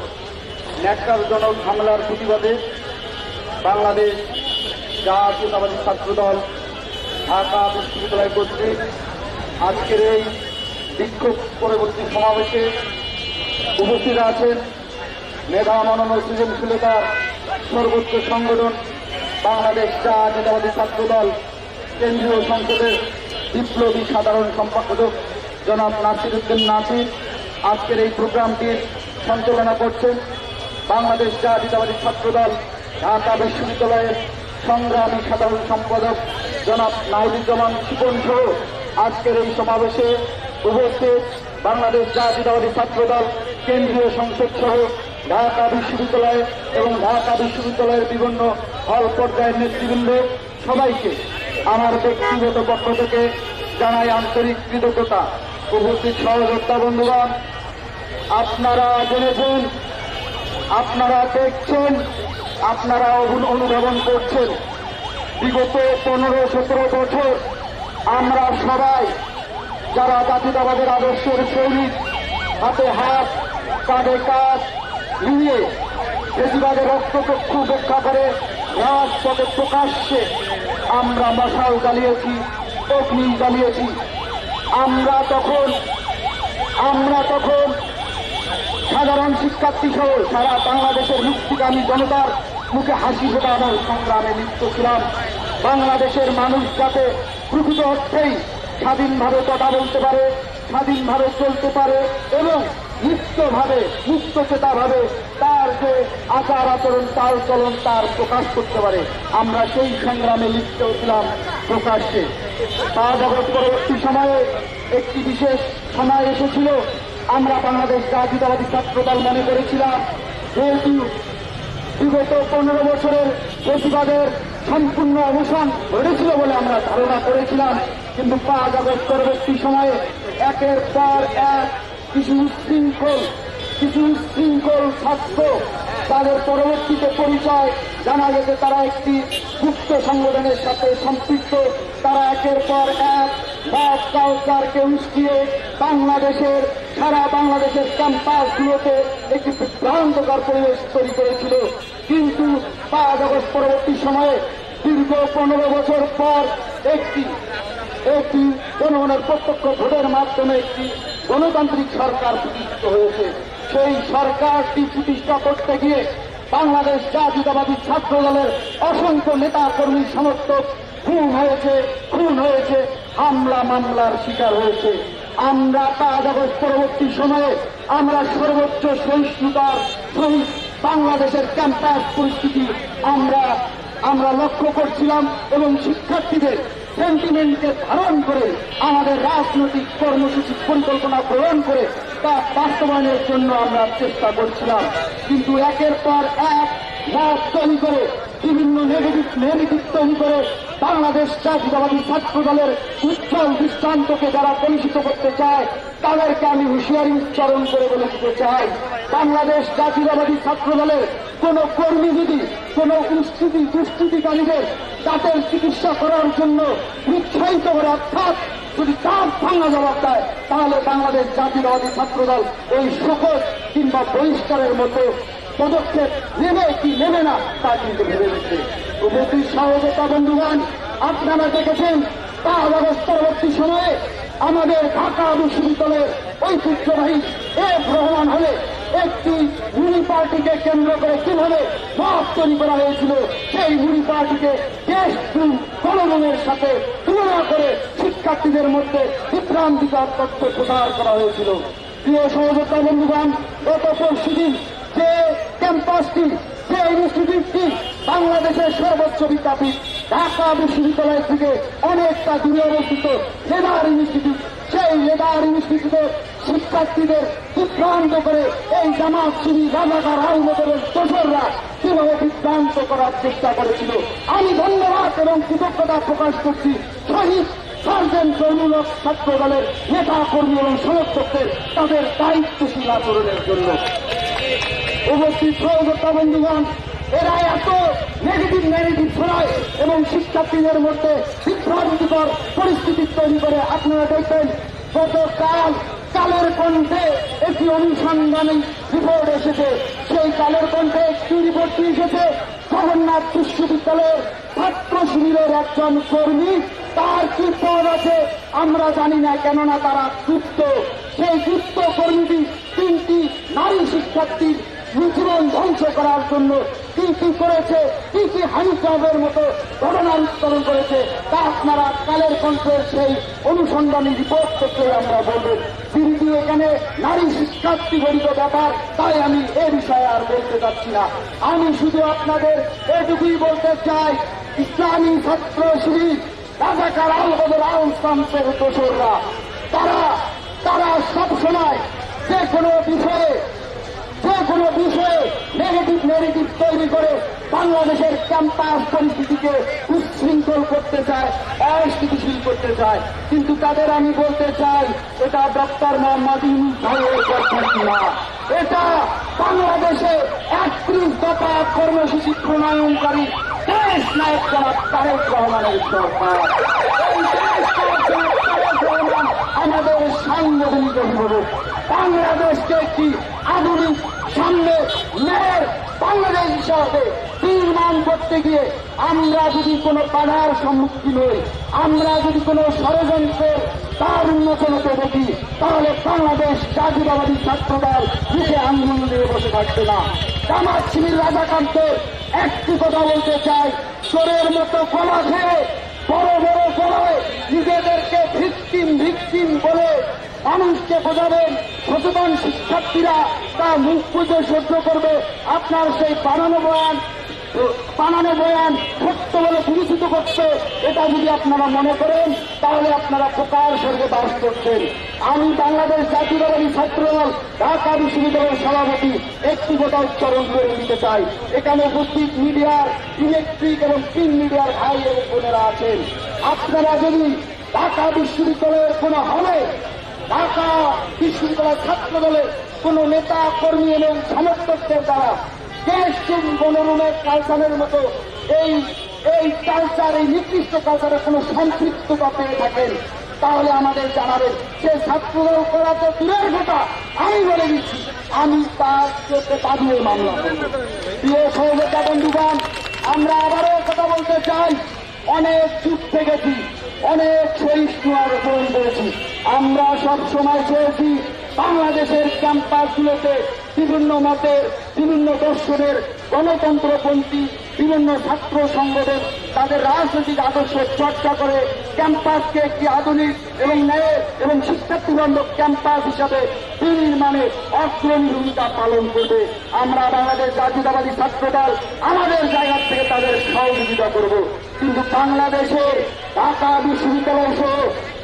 ন্যাক্কারজনক হামলার প্রতিবাদে বাংলাদেশ জাতীয়তাবাদী ছাত্রদল ঢাকা বিশ্ববিদ্যালয় কর্তৃক আজকের এই বিক্ষোভ পরবর্তী সমাবেশে উপস্থিত আছেন মেধা মনন ও সৃজনশীলতার সর্বোচ্চ সংগঠন বাংলাদেশ জাতীয়তাবাদী ছাত্রদল কেন্দ্রীয় সংসদের বিপ্লবী সাধারণ সম্পাদক জনাব নাসির উদ্দিন নাসির। আজকের এই প্রোগ্রামটির সঞ্চালনা করছেন বাংলাদেশ জাতীয়তাবাদী ছাত্রদল ঢাকা বিশ্ববিদ্যালয়ের সংগ্রামী সাধারণ সম্পাদক জনাব নাহিদুজ্জামান শিপন সহ আজকের এই সমাবেশে উপস্থিত বাংলাদেশ জাতীয়তাবাদী ছাত্রদল কেন্দ্রীয় সংসদ সহ ঢাকা বিশ্ববিদ্যালয় এবং ঢাকা বিশ্ববিদ্যালয়ের বিভিন্ন হল পর্যায়ের নেতৃবৃন্দ সবাইকে আমার ব্যক্তিগত পক্ষ থেকে জানাই আন্তরিক কৃতজ্ঞতা। উপস্থিত সহযোদ্ধা বন্ধুগণ, আপনারা জেনেছেন, আপনারা দেখছেন, আপনারা অনুধাবন করছেন বিগত 15-17 বছর আমরা সবাই যারা জাতীয়তাবাদের আদর্শের সৈনিক হাতে হাত কাঁধে কাঁধ নিয়ে বেশিরভাগের রক্তচক্ষু উপেক্ষা করে রাজপথে প্রকাশ্যে আমরা মশাল জ্বালিয়েছি, অগ্নি জ্বালিয়েছি। আমরা তখন সাধারণ শিক্ষার্থী সহ সারা বাংলাদেশের মুক্তিকামী জনতার মুখে হাসি ফোটানোর সংগ্রামে লিপ্ত ছিলাম। বাংলাদেশের মানুষ যাতে প্রকৃত অর্থেই স্বাধীনভাবে কথা বলতে পারে, স্বাধীনভাবে চলতে পারে এবং মুক্তচেতাভাবে তার যে আচার আচরণ চাল চলন তার প্রকাশ করতে পারে, আমরা সেই সংগ্রামে লিপ্ত ছিলাম প্রকাশ্যে। 5 আগস্ট পরবর্তী সময়ে একটি বিশেষ সময় এসেছিল। আমরা বাংলাদেশ জাতীয়তাবাদী ছাত্রদল মনে করেছিলাম যেহেতু বিগত 15 বছরের প্রতিবাদের সম্পূর্ণ অবসান ঘটেছিল বলে আমরা ধারণা করেছিলাম, কিন্তু 5 আগস্ট পরবর্তী সময়ে একের পর এক কিছু উচ্ছৃঙ্খল ছাত্র তাদের পরবর্তীতে পরিচয় জানা গেছে তারা একটি গুপ্ত সংগঠনের সাথে সম্পৃক্ত। তারা একের পর এক মব কালচারকে উস্কিয়ে সারা বাংলাদেশের ক্যাম্পাসগুলোতে একটি বিভ্রান্তকর পরিবেশ তৈরি করেছিল। কিন্তু 5 আগস্ট পরবর্তী সময়ে দীর্ঘ 15 বছর পর একটি জনগণের প্রত্যক্ষ ভোটের মাধ্যমে একটি গণতান্ত্রিক সরকার প্রতিষ্ঠিত হয়েছে। সেই সরকারটি প্রতিষ্ঠা করতে গিয়ে বাংলাদেশ জাতীয়তাবাদী ছাত্র দলের অসংখ্য নেতা কর্মী সমর্থক খুন হয়েছে, হামলা মামলার শিকার হয়েছে। আমরা 5 আগস্ট পরবর্তী সময়ে আমরা সর্বোচ্চ সহিষ্ণুতার সহিত বাংলাদেশের ক্যাম্পাস পরিস্থিতি আমরা লক্ষ্য করছিলাম এবং শিক্ষার্থীদের সেন্টিমেন্টকে ধারণ করে আমাদের রাজনৈতিক কর্মসূচি পরিকল্পনা গ্রহণ করে তা বাস্তবায়নের জন্য আমরা চেষ্টা করছিলাম। কিন্তু একের পর এক মত তৈরি করে বিভিন্ন নেগেটিভ তৈরি করে বাংলাদেশ জাতীয়তাবাদী ছাত্র দলের উজ্জ্বল দৃষ্টান্তকে যারা কলুষিত করতে চায় তাদেরকে আমি হুঁশিয়ারি উচ্চারণ করে বলে দিতে চাই, বাংলাদেশ জাতীয়তাবাদী ছাত্র দলের কোন কর্মী যদি কোন দুষ্কৃতিকারীদের দাঁতের চিকিৎসা করার জন্য উৎসাহিত করে অর্থাৎ যদি তার ভাঙা জবাব দেয় তাহলে বাংলাদেশ জাতীয়তাবাদী ছাত্রদল এই শোকজ কিংবা বহিষ্কারের মতো পদক্ষেপ নেবে কি নেবে না তা কিন্তু ভেবে নিচ্ছে। উপস্থিত সহযোগিতা বন্ধুগণ, আপনারা দেখেছেন তা আগস্ট পরবর্তী সময়ে আমাদের ঢাকা বিশ্ববিদ্যালয়ের ঐতিহ্যবাহী এফ রহমান হলে একটি মুনি পার্টিকে কেন্দ্র করে কিভাবে মত তৈরি করা হয়েছিল, সেই মুনি পার্টিকে দেশ গণরুমের সাথে তুলনা করে শিক্ষার্থীদের মধ্যে বিভ্রান্তিকর তথ্য প্রচার করা হয়েছিল। প্রিয় সহযোগিতা বন্ধুগণ, গত পরশুদিন যে ক্যাম্পাসটি, যে ইনস্টিটিউটটি বাংলাদেশের সর্বোচ্চ বিদ্যাপীঠ ঢাকা বিশ্ববিদ্যালয় থেকে অনেকটা দূরে অবস্থিত লেদার ইনস্টিটিউট, সেই লেদার ইনস্টিটিউটের শিক্ষার্থীদের বিভ্রান্ত করে এই জামাত শিবির রাজাকার আওয়ামী দোসররা কিভাবে বিভ্রান্ত করার চেষ্টা করেছিল। আমি ধন্যবাদ এবং কৃতজ্ঞতা প্রকাশ করছি শহীদ সার্জেন্ট জয়নুল ছাত্র দলের নেতা কর্মী এবং সমর্থকদের তাদের দায়িত্বশীল আচরণের জন্য। উপস্থিত সহযোগিতা বন্ধুগণ, এরা এত নেগেটিভ ছড়ায় এবং শিক্ষার্থীদের মধ্যে বিভ্রান্তিকর পরিস্থিতি তৈরি করে। আপনারা দেখবেন কালের কণ্ঠে একটি অনুসন্ধানী রিপোর্ট এসেছে, সেই কালের কণ্ঠে একটি রিপোর্টটি এসেছে জগন্নাথ বিশ্ববিদ্যালয়ের ছাত্র শিবিরের একজন কর্মী, তার কি পদ আছে আমরা জানি না, কেননা তারা যুক্ত। সেই যুক্ত কর্মীটি 3টি নারী শিক্ষার্থীর জীবন ধ্বংস করার জন্য কি কি করেছে, কি কি হানিকাবের মতো ঘটনা উত্তোলন করেছে তা আপনারা কালের কণ্ঠের সেই অনুসন্ধানী রিপোর্ট থেকে আমরা বলবেন। কিন্তু এখানে নারী শিক্ষার্থী জড়িত ব্যাপার, তাই আমি এ বিষয়ে আর বলতে চাচ্ছি না। আমি শুধু আপনাদের এটুকুই বলতে চাই, ইসলামী ছাত্র শিবির রাজাকার আওয়ামী দোসররা তারা সবসময় যে কোনো বিষয়ে নেগেটিভ তৈরি করে বাংলাদেশের ক্যাম্পাস পরিস্থিতিকে উচ্ছৃঙ্খল করতে চায়, অস্থিতিশীল করতে চায়। কিন্তু তাদের আমি বলতে চাই, এটা ডক্টর মোহাম্মদ ইউনূস ভাইয়ের পদ্ধতি না, এটা বাংলাদেশে 31 দফা কর্মসূচি প্রণয়নকারী দেশ নায়ক জনাব তারেক রহমানের সরকার। আমাদের সাংবিধানিক অভিভাবক বাংলাদেশকে একটি আধুনিক সামনে ন্যায়ের বাংলাদেশ হিসাবে নির্মাণ করতে গিয়ে আমরা যদি কোনো বাধার সম্মুখীন হই, আমরা যদি কোনো ষড়যন্ত্রের তার উন্মোচনকে দেখি, তাহলে বাংলাদেশ জাতীয়তাবাদী ছাত্রদল মুখে আঙ্গুল দিয়ে বসে থাকবে না। জামাত শিবির রাজাকারদের একটি কথা বলতে চাই, চোরের মতো গলা খেয়ে বড় বড় গলায় নিজেদেরকে ভিকটিম বলে মানুষকে বোঝাবেন, সচেতন শিক্ষার্থীরা তা মুখ বুঝে সহ্য করবে। আপনার সেই বানানো বয়ান সত্য বলে বিবেচিত করতে, এটা যদি আপনারা মনে করেন তাহলে আপনারা প্রকার স্বর্গে বাস করছেন। আমি বাংলাদেশ জাতীয়তাবাদী ছাত্রদল ঢাকা বিশ্ববিদ্যালয়ের সভাপতি একটি কথা উচ্চারণ করে দিতে চাই। এখানে উপস্থিত মিডিয়ার ইলেকট্রিক এবং প্রিন্ট মিডিয়ার ভাই এবং বোনেরা আছেন, আপনারা যদি ঢাকা বিশ্ববিদ্যালয়ের কোনো হলে ঢাকা বিশ্ববিদ্যালয় ছাত্র দলের কোন নেতা কর্মী এবং সমর্থকদের দ্বারা দেশ গণরুমের কালচারের মতো এই কালচার, এই নির্দিষ্ট কালচারের কোন সম্পৃক্ততা পেয়ে থাকেন, তাহলে আমাদের জানাবেন। সে ছাত্রদল করা তো দূরের কথা, আমি বলে দিচ্ছি আমি তার দাবিয়ে মামলা করব। প্রিয় সহযোগিতা বন্ধুগণ, আমরা আবারও কথা বলতে চাই, অনেক যুগ থেকেছি, অনেক সহিষ্ণু আচরণ করেছি। আমরা সবসময় চেয়েছি বাংলাদেশের ক্যাম্পাসগুলোতে বিভিন্ন মতের, বিভিন্ন দর্শনের, গণতন্ত্রপন্থী বিভিন্ন ছাত্র সংগঠন তাদের রাজনৈতিক আদর্শের চর্চা করে ক্যাম্পাসকে একটি আধুনিক এবং ন্যায় এবং শিক্ষার্থী বান্ধব ক্যাম্পাস হিসাবে বিনির্মাণে অগ্রণী ভূমিকা পালন করবে। আমরা বাংলাদেশ জাতীয়তাবাদী ছাত্রদল আমাদের জায়গা থেকে তাদের সহযোগিতা করব। কিন্তু বাংলাদেশের ঢাকা বিশ্ববিদ্যালয় সহ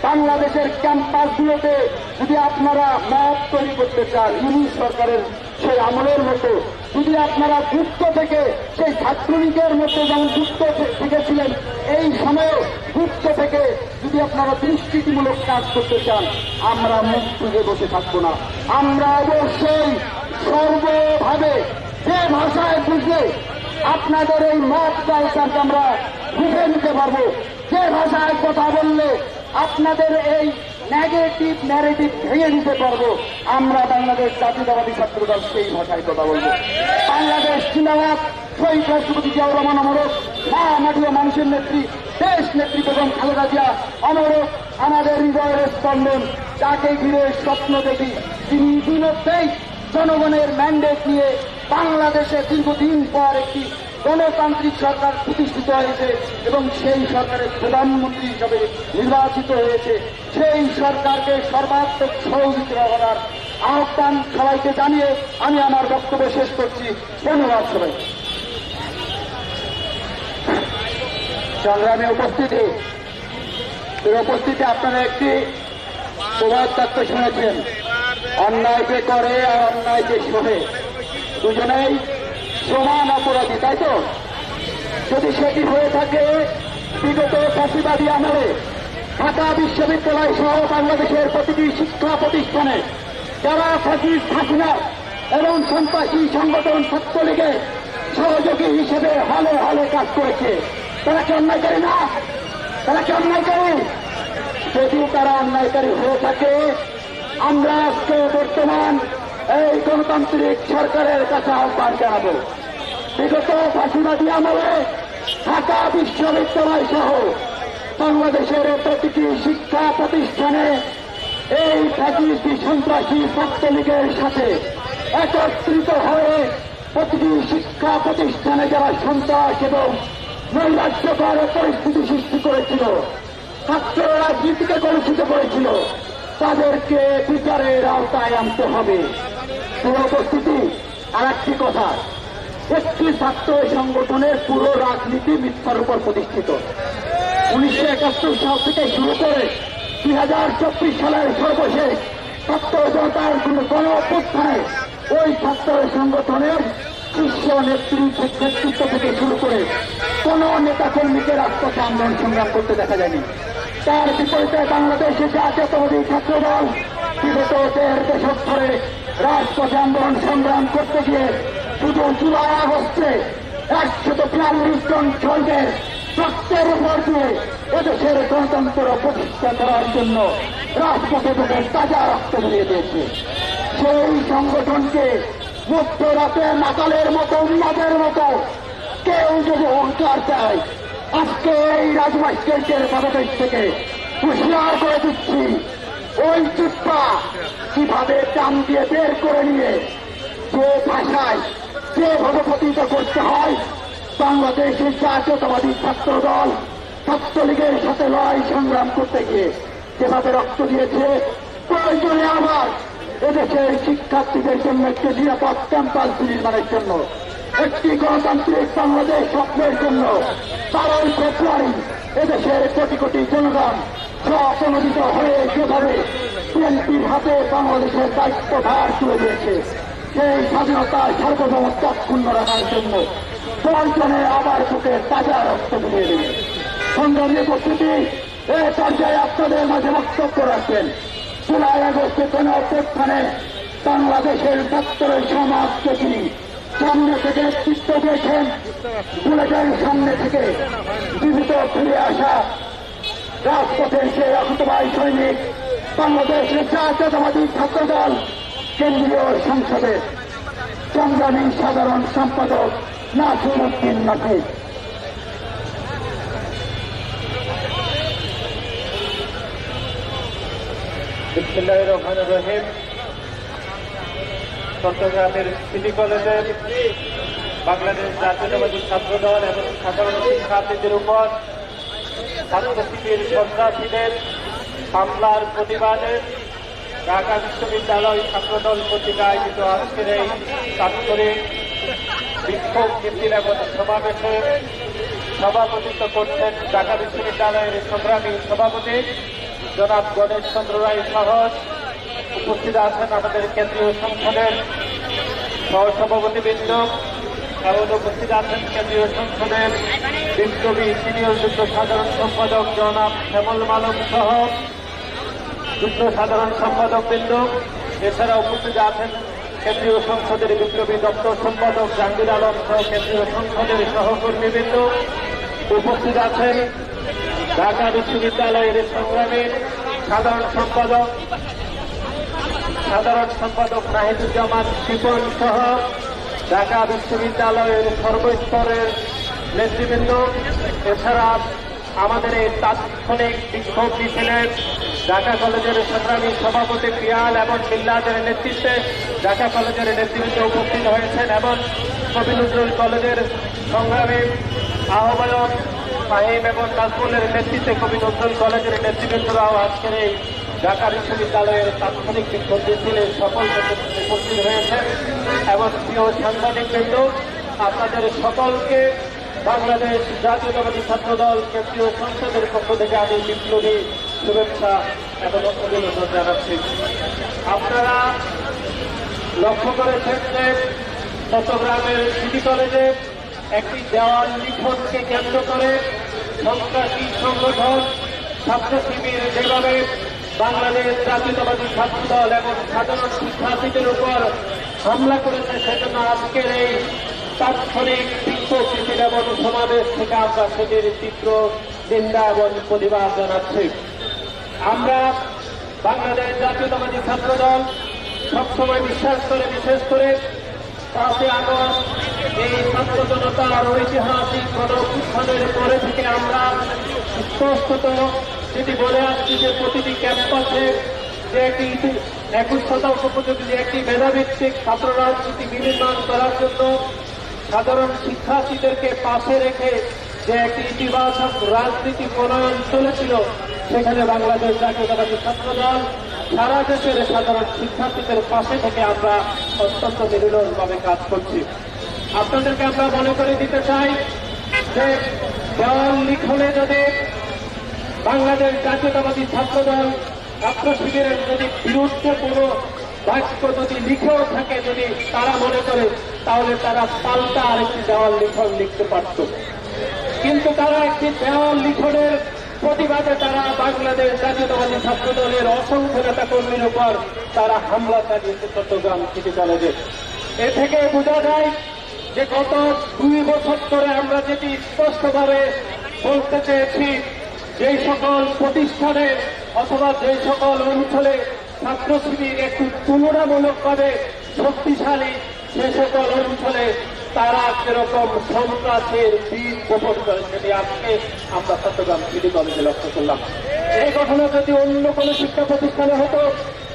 বাংলাদেশের ক্যাম্পাসগুলোতে যদি আপনারা মত তৈরি করতে চান ইউনূস সরকারের সেই আমলের মতো, যদি আপনারা যুক্ত থেকে সেই ছাত্রলীগের মধ্যে যেমন যুক্ত থেকেছিলেন, এই সময়ে যুক্ত থেকে যদি আপনারা দৃষ্টিমূলক কাজ করতে চান, আমরা মুখ খুঁজে বসে থাকবো না। আমরা অবশ্যই সর্বভাবে যে ভাষায় বুঝলে আপনাদের এই মত কালচারকে আমরা বুঝে নিতে পারবো, যে ভাষায় কথা বললে আপনাদের এই নেগেটিভ ন্যারেটিভ ভেঙে দিতে পারবো। আমরা বাংলাদেশ জাতীয়তাবাদী ছাত্রদল সেই ভাষায় কথা বলবো। বাংলাদেশ জিন্দাবাদ, শহীদ রাষ্ট্রপতি জিয়াউর রহমান অমরক, মা মাটি ও মানুষের নেত্রী দেশ নেত্রী বেগম খালেদা জিয়া অমরক, আমাদের হৃদয়ের স্পন্দন, যাকে ঘিরে স্বপ্ন দেখি, তিনি ইতিমধ্যেই জনগণের ম্যান্ডেট নিয়ে বাংলাদেশে দীর্ঘদিন পর একটি গণতান্ত্রিক সরকার প্রতিষ্ঠিত হয়েছে এবং সেই সরকারের প্রধানমন্ত্রী হিসাবে নির্বাচিত হয়েছে। সেই সরকারকে সর্বাত্মক সহযোগিতা করার আহ্বান সবাইকে জানিয়ে আমি আমার বক্তব্য শেষ করছি। ধন্যবাদ সবাই। সংগ্রামে উপস্থিতি আপনারা একটি প্রবাদ বাক্য শুনেছেন, অন্যায়কে করে আর অন্যায়কে সহে, দুজনেই সমান অপরাধী, তাই তো? যদি সেটি হয়ে থাকে, বিগত ফাঁসিবাদী আমলে ঢাকা বিশ্ববিদ্যালয় সহ বাংলাদেশের প্রতিটি শিক্ষা প্রতিষ্ঠানে যারা ফ্যাসিস্ট হাসিনা এবং সন্ত্রাসী সংগঠন ছাত্রলীগের সহযোগী হিসেবে হলে হলে কাজ করেছে, তারা কি অন্যায়কারী না? তারা কি অন্যায়কারী? যদি তারা অন্যায়কারী হয়ে থাকে, আমরা আজকে বর্তমান এই গণতান্ত্রিক সরকারের কাছে আহ্বান জানাবো। বিগত ফাঁসিবাদী আমলে ঢাকা বিশ্ববিদ্যালয় সহ বাংলাদেশের প্রতিটি শিক্ষা প্রতিষ্ঠানে এই ফ্যাসিস্ট সন্ত্রাসী ছাত্রলীগের সাথে একত্রিত হয়ে প্রতিটি শিক্ষা প্রতিষ্ঠানে যারা সন্ত্রাস এবং নৈরাজ্যকর পরিস্থিতি সৃষ্টি করেছিল, ছাত্র রাজনীতিকে কলুষিত করেছিল, তাদেরকে বিচারের আওতায় আনতে হবে। পুরো উপস্থিতি আর একটি কথা, একটি ছাত্র সংগঠনের পুরো রাজনীতি মিথ্যার উপর প্রতিষ্ঠিত। 1971 সাল থেকে শুরু করে 2024 সালের সর্বশেষ ছাত্র জনতার গণ অভ্যুত্থানে ওই ছাত্র সংগঠনের শীর্ষ নেতৃত্ব থেকে শুরু করে কোন নেতা কর্মীকে রাজপথে আন্দোলন সংগ্রাম করতে দেখা যায়নি। তার বিপরীতে বাংলাদেশে জাতীয়তাবাদী ছাত্র দল বিগত 1.5 দশক ধরে রাজপথে আন্দোলন সংগ্রাম করতে গিয়ে শুধু জুলাই আগস্টে 142 জন শহীদের রক্তের উপর দিয়ে এদেশের গণতন্ত্র প্রতিষ্ঠা করার জন্য রাজপথে থেকে তাজা রক্ত বেরিয়ে দিয়েছে। সেই সংগঠনকে মুক্ত রাতে নাকালের মতো উন্মাদের মতো কেউ যদি অহংকার চায়, আজকে এই রাজভাস্কর্যের বাংলাদেশ থেকে হুঁশিয়ার করে দিচ্ছি, ওই চুপ্পা কিভাবে টান দিয়ে বের করে নিয়ে যে ভাষায় যেভাবে প্রতিহিত করতে হয়, বাংলাদেশের জাতীয়তাবাদী ছাত্র দল ছাত্রলীগের সাথে লড়াই সংগ্রাম করতে গিয়ে যেভাবে রক্ত দিয়েছে, প্রয়োজনে আবার এদেশের শিক্ষার্থীদের জন্য একটি নিরাপদ ক্যাম্পাস নির্মাণের জন্য, একটি গণতান্ত্রিক বাংলাদেশ স্বপ্নের জন্য 12 ফেব্রুয়ারি এদেশের কোটি কোটি জনগণ স্বপ্রণোদিত হয়ে যেভাবে বিএনপির হাতে বাংলাদেশের দায়িত্বভার তুলে দিয়েছে, সেই স্বাধীনতা সার্বভৌমত্ব অক্ষুণ্ণ রাখার জন্য প্রয়োজনে আবার বুকে তাজা রক্ত মিলিয়ে দেবে। সংগ্রামী উপস্থিতি, এ পর্যায়ে আপনাদের মাঝে বক্তব্য রাখবেন। জুলাই আগস্টে কোন অভ্যুত্থানে বাংলাদেশের ছাত্র সমাজকে তিনি সামনে থেকে নেতৃত্ব দিয়েছেন, বুলেটের সামনে থেকে জীবিত ফিরে আসা রাজপথের সেই রক্তবাহী সৈনিক, বাংলাদেশের জাতীয়তাবাদী ছাত্র দল কেন্দ্রীয় সংসদের সংগ্রামী সাধারণ সম্পাদক নাসির উদ্দিন নাসির। বিসমিল্লাহির রহমানির রহিম। চট্টগ্রামের সিটি কলেজের বাংলাদেশ জাতীয়তাবাদী ছাত্র দল এবং সাধারণ শিক্ষার্থীদের উপর ছাত্র শিবির সন্ত্রাসীদের হামলার প্রতিবাদে ঢাকা বিশ্ববিদ্যালয় ছাত্রদল কর্তৃক আয়োজিত আজকের এই তাৎক্ষণিক বিক্ষোভ মিছিল সমাবেশে সভাপতিত্ব করছেন ঢাকা বিশ্ববিদ্যালয়ের সংগ্রামী সভাপতি জনাব গণেশ চন্দ্র রায় সাহস। উপস্থিত আছেন আমাদের কেন্দ্রীয় সংসদের সহসভাপতিবৃন্দ এবং উপস্থিত আছেন কেন্দ্রীয় সংসদের বিপ্লবী সিনিয়র যুগ্ম সাধারণ সম্পাদক জনাব শ্যামল মালম সহ যুগ্ম সাধারণ সম্পাদক বৃন্দ। এছাড়া উপস্থিত আছেন কেন্দ্রীয় সংসদের বিপ্লবী দপ্তর সম্পাদক জাহাঙ্গীর আলম সহ কেন্দ্রীয় সংসদের সহকর্মীবৃন্দ। উপস্থিত আছেন ঢাকা বিশ্ববিদ্যালয়ের সংগ্রামী সাধারণ সম্পাদক নাহিদুজ্জামান শিপন সহ ঢাকা বিশ্ববিদ্যালয়ের সর্বস্তরের নেতৃবৃন্দ, এছাড়া আমাদের এই তাৎক্ষণিক বিক্ষোভ মিছিলে ঢাকা কলেজের সংগ্রামী সভাপতি পিয়াল এবং মিল্লাদের নেতৃত্বে ঢাকা কলেজের নেতৃবৃন্দ উপস্থিত হয়েছেন এবং কবি নজরুল কলেজের সংগ্রামী আহ্বায়ক ফাহিম এবং নাজমুলের নেতৃত্বে কবি নজরুল কলেজের নেতৃবৃন্দরাও আজকের এই ঢাকা বিশ্ববিদ্যালয়ের তাৎক্ষণিক বিক্ষোভ মিছিলে সকল উপস্থিত হয়েছেন এবং প্রিয় সাংবাদিকবৃন্দ, আপনাদের সকলকে বাংলাদেশ জাতীয়তাবাদী ছাত্রদল কেন্দ্রীয় সংসদের পক্ষ থেকে আমি বিপ্লবী শুভেচ্ছা এবং অভিনন্দন জানাচ্ছি। আপনারা লক্ষ্য করেছেন যে চট্টগ্রামের সিটি কলেজে একটি দেওয়াল লিখনকে কেন্দ্র করে সন্ত্রাসী সংগঠন ছাত্র শিবির যেভাবে বাংলাদেশ জাতীয়তাবাদী ছাত্রদল এবং সাধারণ শিক্ষার্থীদের উপর হামলা করেছে, সেজন্য আজকের এই তাৎক্ষণিক বিক্ষোভ মিছিল এবং সমাবেশ থেকে আমরা সেটির তীব্র নিন্দা এবং প্রতিবাদ জানাচ্ছি। আমরা বাংলাদেশ জাতীয়তাবাদী ছাত্রদল সবসময় বিশ্বাস করে, বিশেষ করে 5ই আগস্ট এই ছাত্র জনতার ঐতিহাসিক গণঅভ্যুত্থানের পরে থেকে আমরা স্পষ্টত যেটি বলে আসছি যে প্রতিটি ক্যাম্পাসে যে একটি 21 শতাংশ উপযোগী একটি মেধাভিত্তিক ছাত্র রাজনীতি বিনির্মাণ করার জন্য সাধারণ শিক্ষার্থীদেরকে পাশে রেখে যে একটি ইতিবাচক রাজনীতি প্রণয়ন চলেছিল, সেখানে বাংলাদেশ জাতীয়তাবাদী ছাত্রদল সারা দেশের সাধারণ শিক্ষার্থীদের পাশে থেকে আমরা অত্যন্ত নির্বিঘ্নভাবে কাজ করছি। আপনাদেরকে আমরা মনে করে দিতে চাই যে দেওয়াল লিখনে যদি বাংলাদেশ জাতীয়তাবাদী ছাত্রদল ছাত্র শিবিরের যদি বিরুদ্ধে কোনো বাক্য যদি লিখেও থাকে, যদি তারা মনে করে, তাহলে তারা পাল্টা আরেকটি দেওয়াল লিখন লিখতে পারত, কিন্তু তারা একটি দেওয়াল লিখনের প্রতিবাদে তারা বাংলাদেশ জাতীয়তাবাদী ছাত্রদলের অসংখ্য নেতা কর্মীর উপর তারা হামলা চালিয়েছে চট্টগ্রাম সিটি কলেজে। এ থেকে বোঝা যায় যে গত 2 বছর ধরে আমরা যেটি স্পষ্টভাবে বলতে চেয়েছি, যেই সকল প্রতিষ্ঠানে অথবা যেই সকল অঞ্চলে ছাত্র শিবির একটু তুলনামূলকভাবে শক্তিশালী, সে সকল অঞ্চলে তারা কিরকম সন্ত্রাসের বীজ বপন করে, সেটি আজকে আমরা চট্টগ্রাম সিটি কলেজে লক্ষ্য করলাম। এই ঘটনা যদি অন্য কোনো শিক্ষা প্রতিষ্ঠানে হতো,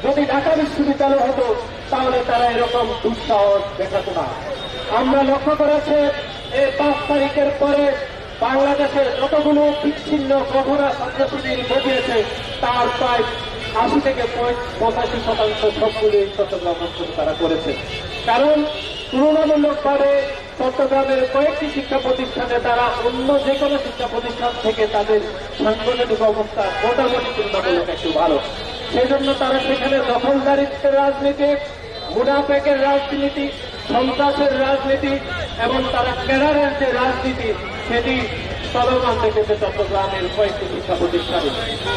যদি ঢাকা বিশ্ববিদ্যালয় হতো, তাহলে তারা এরকম দুঃসাহস দেখাতো না। আমরা লক্ষ্য করেছি এই 5 তারিখের পরে বাংলাদেশের যতগুলো বিচ্ছিন্ন ঘটনা ছাত্র শিবির ঘটিয়েছে, তার প্রায় 80 থেকে 85% সবগুলি চট্টগ্রাম অঞ্চলে তারা করেছে। কারণ তুলনামূলকভাবে চট্টগ্রামের কয়েকটি শিক্ষা প্রতিষ্ঠানে তারা অন্য যে কোনো শিক্ষা প্রতিষ্ঠান থেকে তাদের সাংগঠনিক অবস্থা মোটামুটি তুলনামূলক একটু ভালো, সেজন্য তারা সেখানে দখলদারিত্বের রাজনীতি, মুনাফেকের রাজনীতি, সন্ত্রাসের রাজনীতি এবং তারা ক্যাডারের যে রাজনীতি, সেটি চলমান দেখেছে চট্টগ্রামের কয়েকটি শিক্ষা প্রতিষ্ঠানে।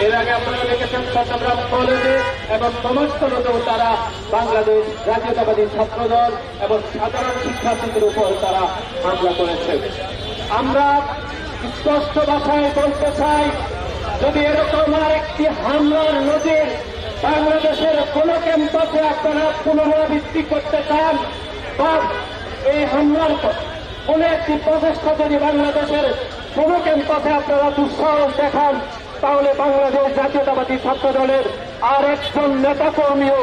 এর আগে আপনারা দেখেছেন চট্টগ্রাম কলেজে এবং সমাজ কলেজেও তারা বাংলাদেশ জাতীয়তাবাদী ছাত্রদল এবং সাধারণ শিক্ষার্থীদের উপর তারা হামলা করেছে। আমরা স্পষ্ট ভাষায় বলতে চাই, যদি এরকম আরেকটি হামলার নজির বাংলাদেশের কোন ক্যাম্পাসে আপনারা পুনরাবৃত্তি করতে চান বা এই হামলার কোন একটি প্রচেষ্টা যদি বাংলাদেশের কোন ক্যাম্পাসে আপনারা দুঃসাহস দেখান, তাহলে বাংলাদেশ জাতীয়তাবাদী ছাত্র দলের আর একজন নেতা কর্মীও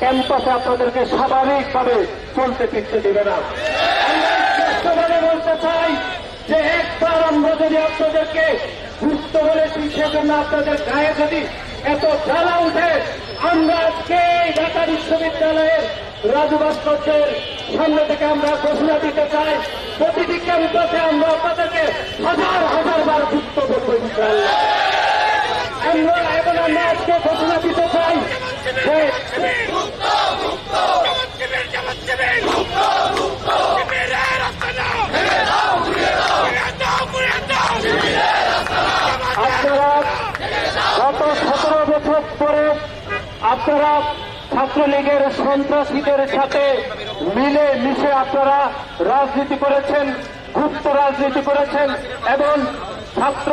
ক্যাম্পাসে আপনাদেরকে স্বাভাবিকভাবে চলতে ফিরতে দেবে না। স্পষ্টভাবে বলতে চাই যে একবার আমরা যদি আপনাদেরকে সুস্থ বলেছি, সেজন্য আপনাদের গায়ে যদি এত জ্বালা উঠে, আমরা আজকে ঢাকা বিশ্ববিদ্যালয়ের রাজু ভাস্কর্যের সামনে থেকে আমরা ঘোষণা দিতে চাই, প্রতিটি ক্যাম্পাসে আমরা আপনাদেরকে হাজার হাজার বার যুক্ত করবো ইনশাআল্লাহ। আমরা আজকে ঘোষণা দিতে চাই যে আপনারা গত 17 বছর পরে আপনারা ছাত্রলীগের সন্ত্রাসীদের সাথে মিলে মিশে আপনারা রাজনীতি করেছেন, গুপ্ত রাজনীতি করেছেন এবং ছাত্র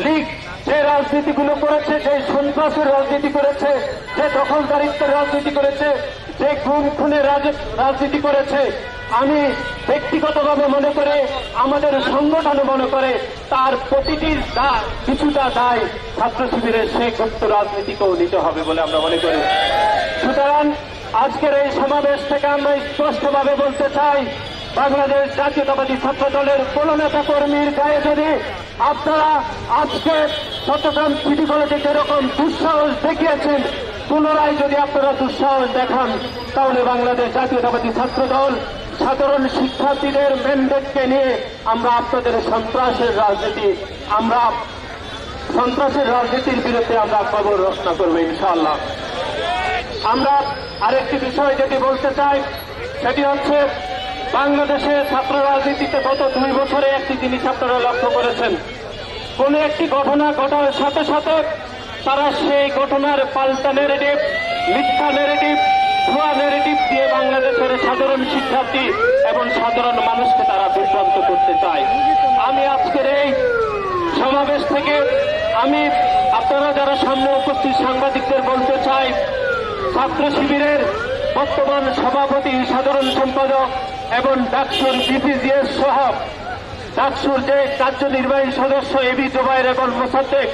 লীগ যে রাজনীতিগুলো করেছে, যে সন্ত্রাসের রাজনীতি করেছে, যে দখলদারিত্বের রাজনীতি করেছে, যে খুন খুনের রাজনীতি করেছে, আমি ব্যক্তিগতভাবে মনে করে, আমাদের সংগঠনও মনে করে, তার প্রতিটির কিছুটা দায় ছাত্র শিবিরের সেই গুপ্ত রাজনীতিকেও নিতে হবে বলে আমরা মনে করি। সুতরাং আজকের এই সমাবেশ থেকে আমরা স্পষ্টভাবে বলতে চাই, বাংলাদেশ জাতীয়তাবাদী ছাত্র দলের কোন নেতা কর্মীর গায়ে যদি আপনারা আজকে চট্টগ্রাম সিটি কলেজে যেরকম দুঃসাহস দেখিয়েছেন, পুনরায় যদি আপনারা দুঃসাহস দেখান, তাহলে বাংলাদেশ জাতীয়তাবাদী ছাত্র দল সাধারণ শিক্ষার্থীদের ম্যান্ডেটকে নিয়ে আমরা আপনাদের সন্ত্রাসের রাজনীতির বিরুদ্ধে আমরা খবর রচনা করবো ইনশাআল্লাহ। আমরা আরেকটি বিষয় যেটি বলতে চাই, সেটি হচ্ছে বাংলাদেশের ছাত্র রাজনীতিতে গত 2 বছরে একটি জিনিস আপনারা লক্ষ্য করেছেন, কোন একটি ঘটনা ঘটার সাথে সাথে তারা সেই ঘটনার পাল্টা নেগেটিভ, মিথ্যা নেগেটিভ, ভুয়া নেগেটিভ দিয়ে বাংলাদেশের সাধারণ শিক্ষার্থী এবং সাধারণ মানুষকে তারা বিভ্রান্ত করতে চায়। আমি আজকের এই সমাবেশ থেকে আমি আপনারা যারা সামনে উপস্থিত সাংবাদিকদের বলতে চাই, ছাত্র শিবিরের বর্তমান সভাপতি, সাধারণ সম্পাদক এবং ডাকসুর বিপিজিএস সহ ডাকসুর যে কার্যনির্বাহী সদস্য এবি জোবায়ের এবং মোসাদ্দেক,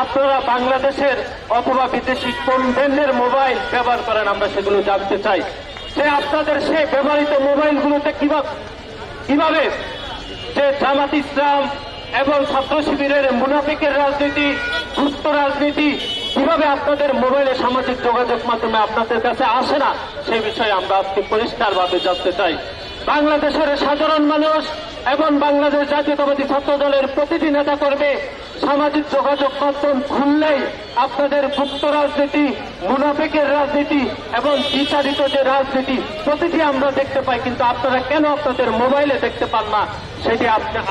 আপনারা বাংলাদেশের অথবা বিদেশি কোন ব্র্যান্ডের মোবাইল ব্যবহার করেন আমরা সেগুলো জানতে চাই। যে আপনাদের সেই ব্যবহৃত মোবাইলগুলোতে কিভাবে যে জামাত ইসলাম এবং ছাত্র শিবিরের মুনাফিকের রাজনীতি, গুপ্ত রাজনীতি কিভাবে আপনাদের মোবাইলে সামাজিক যোগাযোগ মাধ্যমে আপনাদের কাছে আসে না, সেই বিষয়ে আমরা আজকে পরিষ্কারভাবে জানতে চাই। বাংলাদেশের সাধারণ মানুষ এবং বাংলাদেশ জাতীয়তাবাদী ছাত্র দলের প্রতিটি নেতা কর্মী সামাজিক যোগাযোগ মাধ্যম খুললেই আপনাদের গুপ্ত রাজনীতি, মুনাফিকের রাজনীতি এবং বিচারিত যে রাজনীতি প্রতিটি আমরা দেখতে পাই, কিন্তু আপনারা কেন আপনাদের মোবাইলে দেখতে পান না, সেটি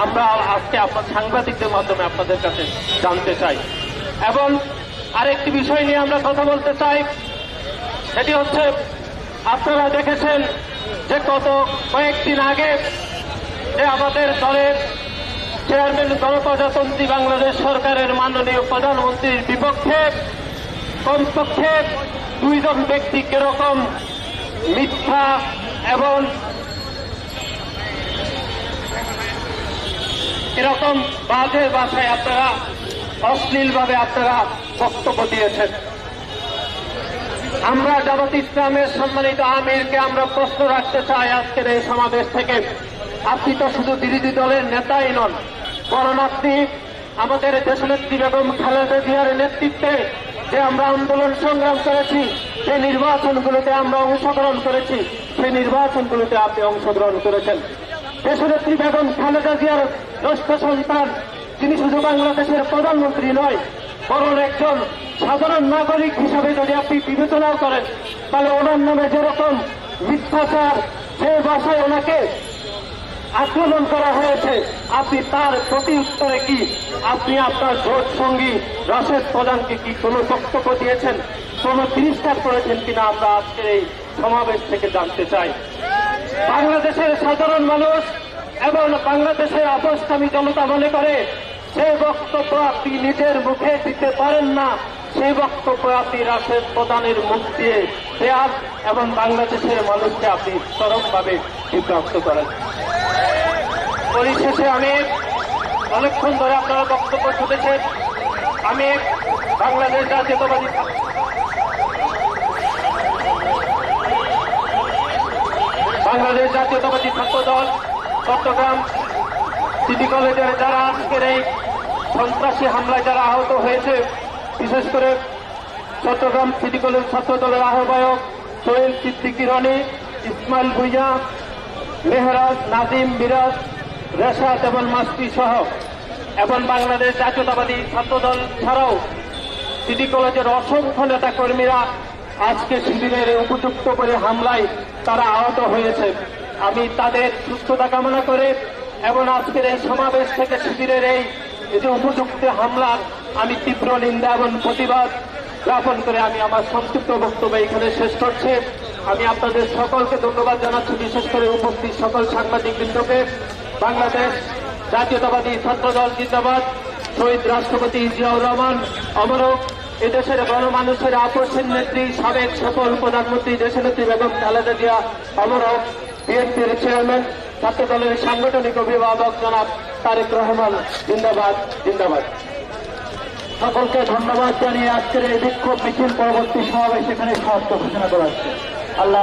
আমরা আজকে আপনার সাংবাদিকদের মাধ্যমে আপনাদের কাছে জানতে চাই। এবং আরেকটি বিষয় নিয়ে আমরা কথা বলতে চাই, সেটি হচ্ছে আপনারা দেখেছেন যে গত কয়েকদিন আগে যে আমাদের দলের চেয়ারম্যান গণপ্রজাতন্ত্রী বাংলাদেশ সরকারের মাননীয় প্রধানমন্ত্রীর বিপক্ষে কমপক্ষে 2 জন ব্যক্তি কিরকম মিথ্যা এবং এরকম বাজে ভাষায় আপনারা অশ্লীলভাবে আপনারা বক্তব্য দিয়েছেন। আমরা জামাত ইসলামের সম্মানিত আমিরকে আমরা প্রশ্ন রাখতে চাই আজকের এই সমাবেশ থেকে, আপনি তো শুধু বিরোধী দলের নেতাই নন, বরং আপনি আমাদের দেশনেত্রী বেগম খালেদা জিয়ার নেতৃত্বে যে আমরা আন্দোলন সংগ্রাম করেছি, যে নির্বাচনগুলোতে আমরা অংশগ্রহণ করেছি, সেই নির্বাচনগুলোতে আপনি অংশগ্রহণ করেছেন। দেশনেত্রী বেগম খালেদা জিয়ার জ্যেষ্ঠ সন্তান, তিনি শুধু বাংলাদেশের প্রধানমন্ত্রী নয়, বরং একজন সাধারণ নাগরিক হিসাবে যদি আপনি বিবেচনা করেন, তাহলে ওনার নামে যেরকম মিথ্যাচার, যে ভাষায় ওনাকে আক্রমণ করা হয়েছে, আপনি তার প্রতি উত্তরে কি আপনি আপনার জোট সঙ্গী রাশেদ প্রধানকে কি কোনো বক্তব্য দিয়েছেন, কোনো তিরস্কার করেছেন কিনা আমরা আজকের এই সমাবেশ থেকে জানতে চাই। বাংলাদেশের সাধারণ মানুষ এবং বাংলাদেশের আপসকামী জনতা মনে করে যে বক্তব্য আপনি নিজের মুখে দিতে পারেন না, সেই বক্তব্য আপনি রাশেদ প্রধানের মুখ দিয়ে দেয়ার এবং বাংলাদেশের মানুষকে আপনি চরমভাবে বিভ্রান্ত করেন। পরিশেষে আমি অনেকক্ষণ ধরে আপনারা বক্তব্য শুনেছেন, আমি বাংলাদেশ জাতীয়তাবাদী ছাত্র দল চট্টগ্রাম সিটি কলেজের যারা আজকের এই সন্ত্রাসী হামলায় যারা আহত হয়েছে, বিশেষ করে চট্টগ্রাম সিটি কলেজ ছাত্র দলের আহ্বায়ক সোহেল সিদ্দিকী রনি, ইসমাইল ভুইয়া, মেহরাজ, নাজিম, মিরাজ, রেশাদ এবং মাস্তি সহ এবং বাংলাদেশ জাতীয়তাবাদী ছাত্র দল ছাড়াও সিটি কলেজের অসংখ্য নেতা কর্মীরা আজকে শিবিরের উপযুক্ত করে হামলায় তারা আহত হয়েছে। আমি তাদের সুস্থতা কামনা করে এবং আজকের এই সমাবেশ থেকে শিবিরের এই যে উপযুক্ত হামলার আমি তীব্র নিন্দা এবং প্রতিবাদ জ্ঞাপন করে আমি আমার সংক্ষিপ্ত বক্তব্য এখানে শেষ করছি। আমি আপনাদের সকলকে ধন্যবাদ জানাচ্ছি, বিশেষ করে উপস্থিত সকল সাংবাদিক বৃন্দকে। বাংলাদেশ জাতীয়তাবাদী ছাত্র দল জিন্দাবাদ, শহীদ রাষ্ট্রপতি জিয়াউর রহমান অমরক, এদেশের গণমানুষের আপসের নেত্রী সাবেক সফল প্রধানমন্ত্রী দেশনেত্রী বেগম খালেদা জিয়া অমরক, বিএনপির চেয়ারম্যান ছাত্র দলের সাংগঠনিক অভিভাবক জনাব তারেক রহমান জিন্দাবাদ জিন্দাবাদ। সকলকে ধন্যবাদ জানিয়ে আজকের এই বিক্ষোভ মিছিল পরবর্তী সমাবেশ এখানে সমাপ্ত ঘোষণা করা হচ্ছে। আল্লাহ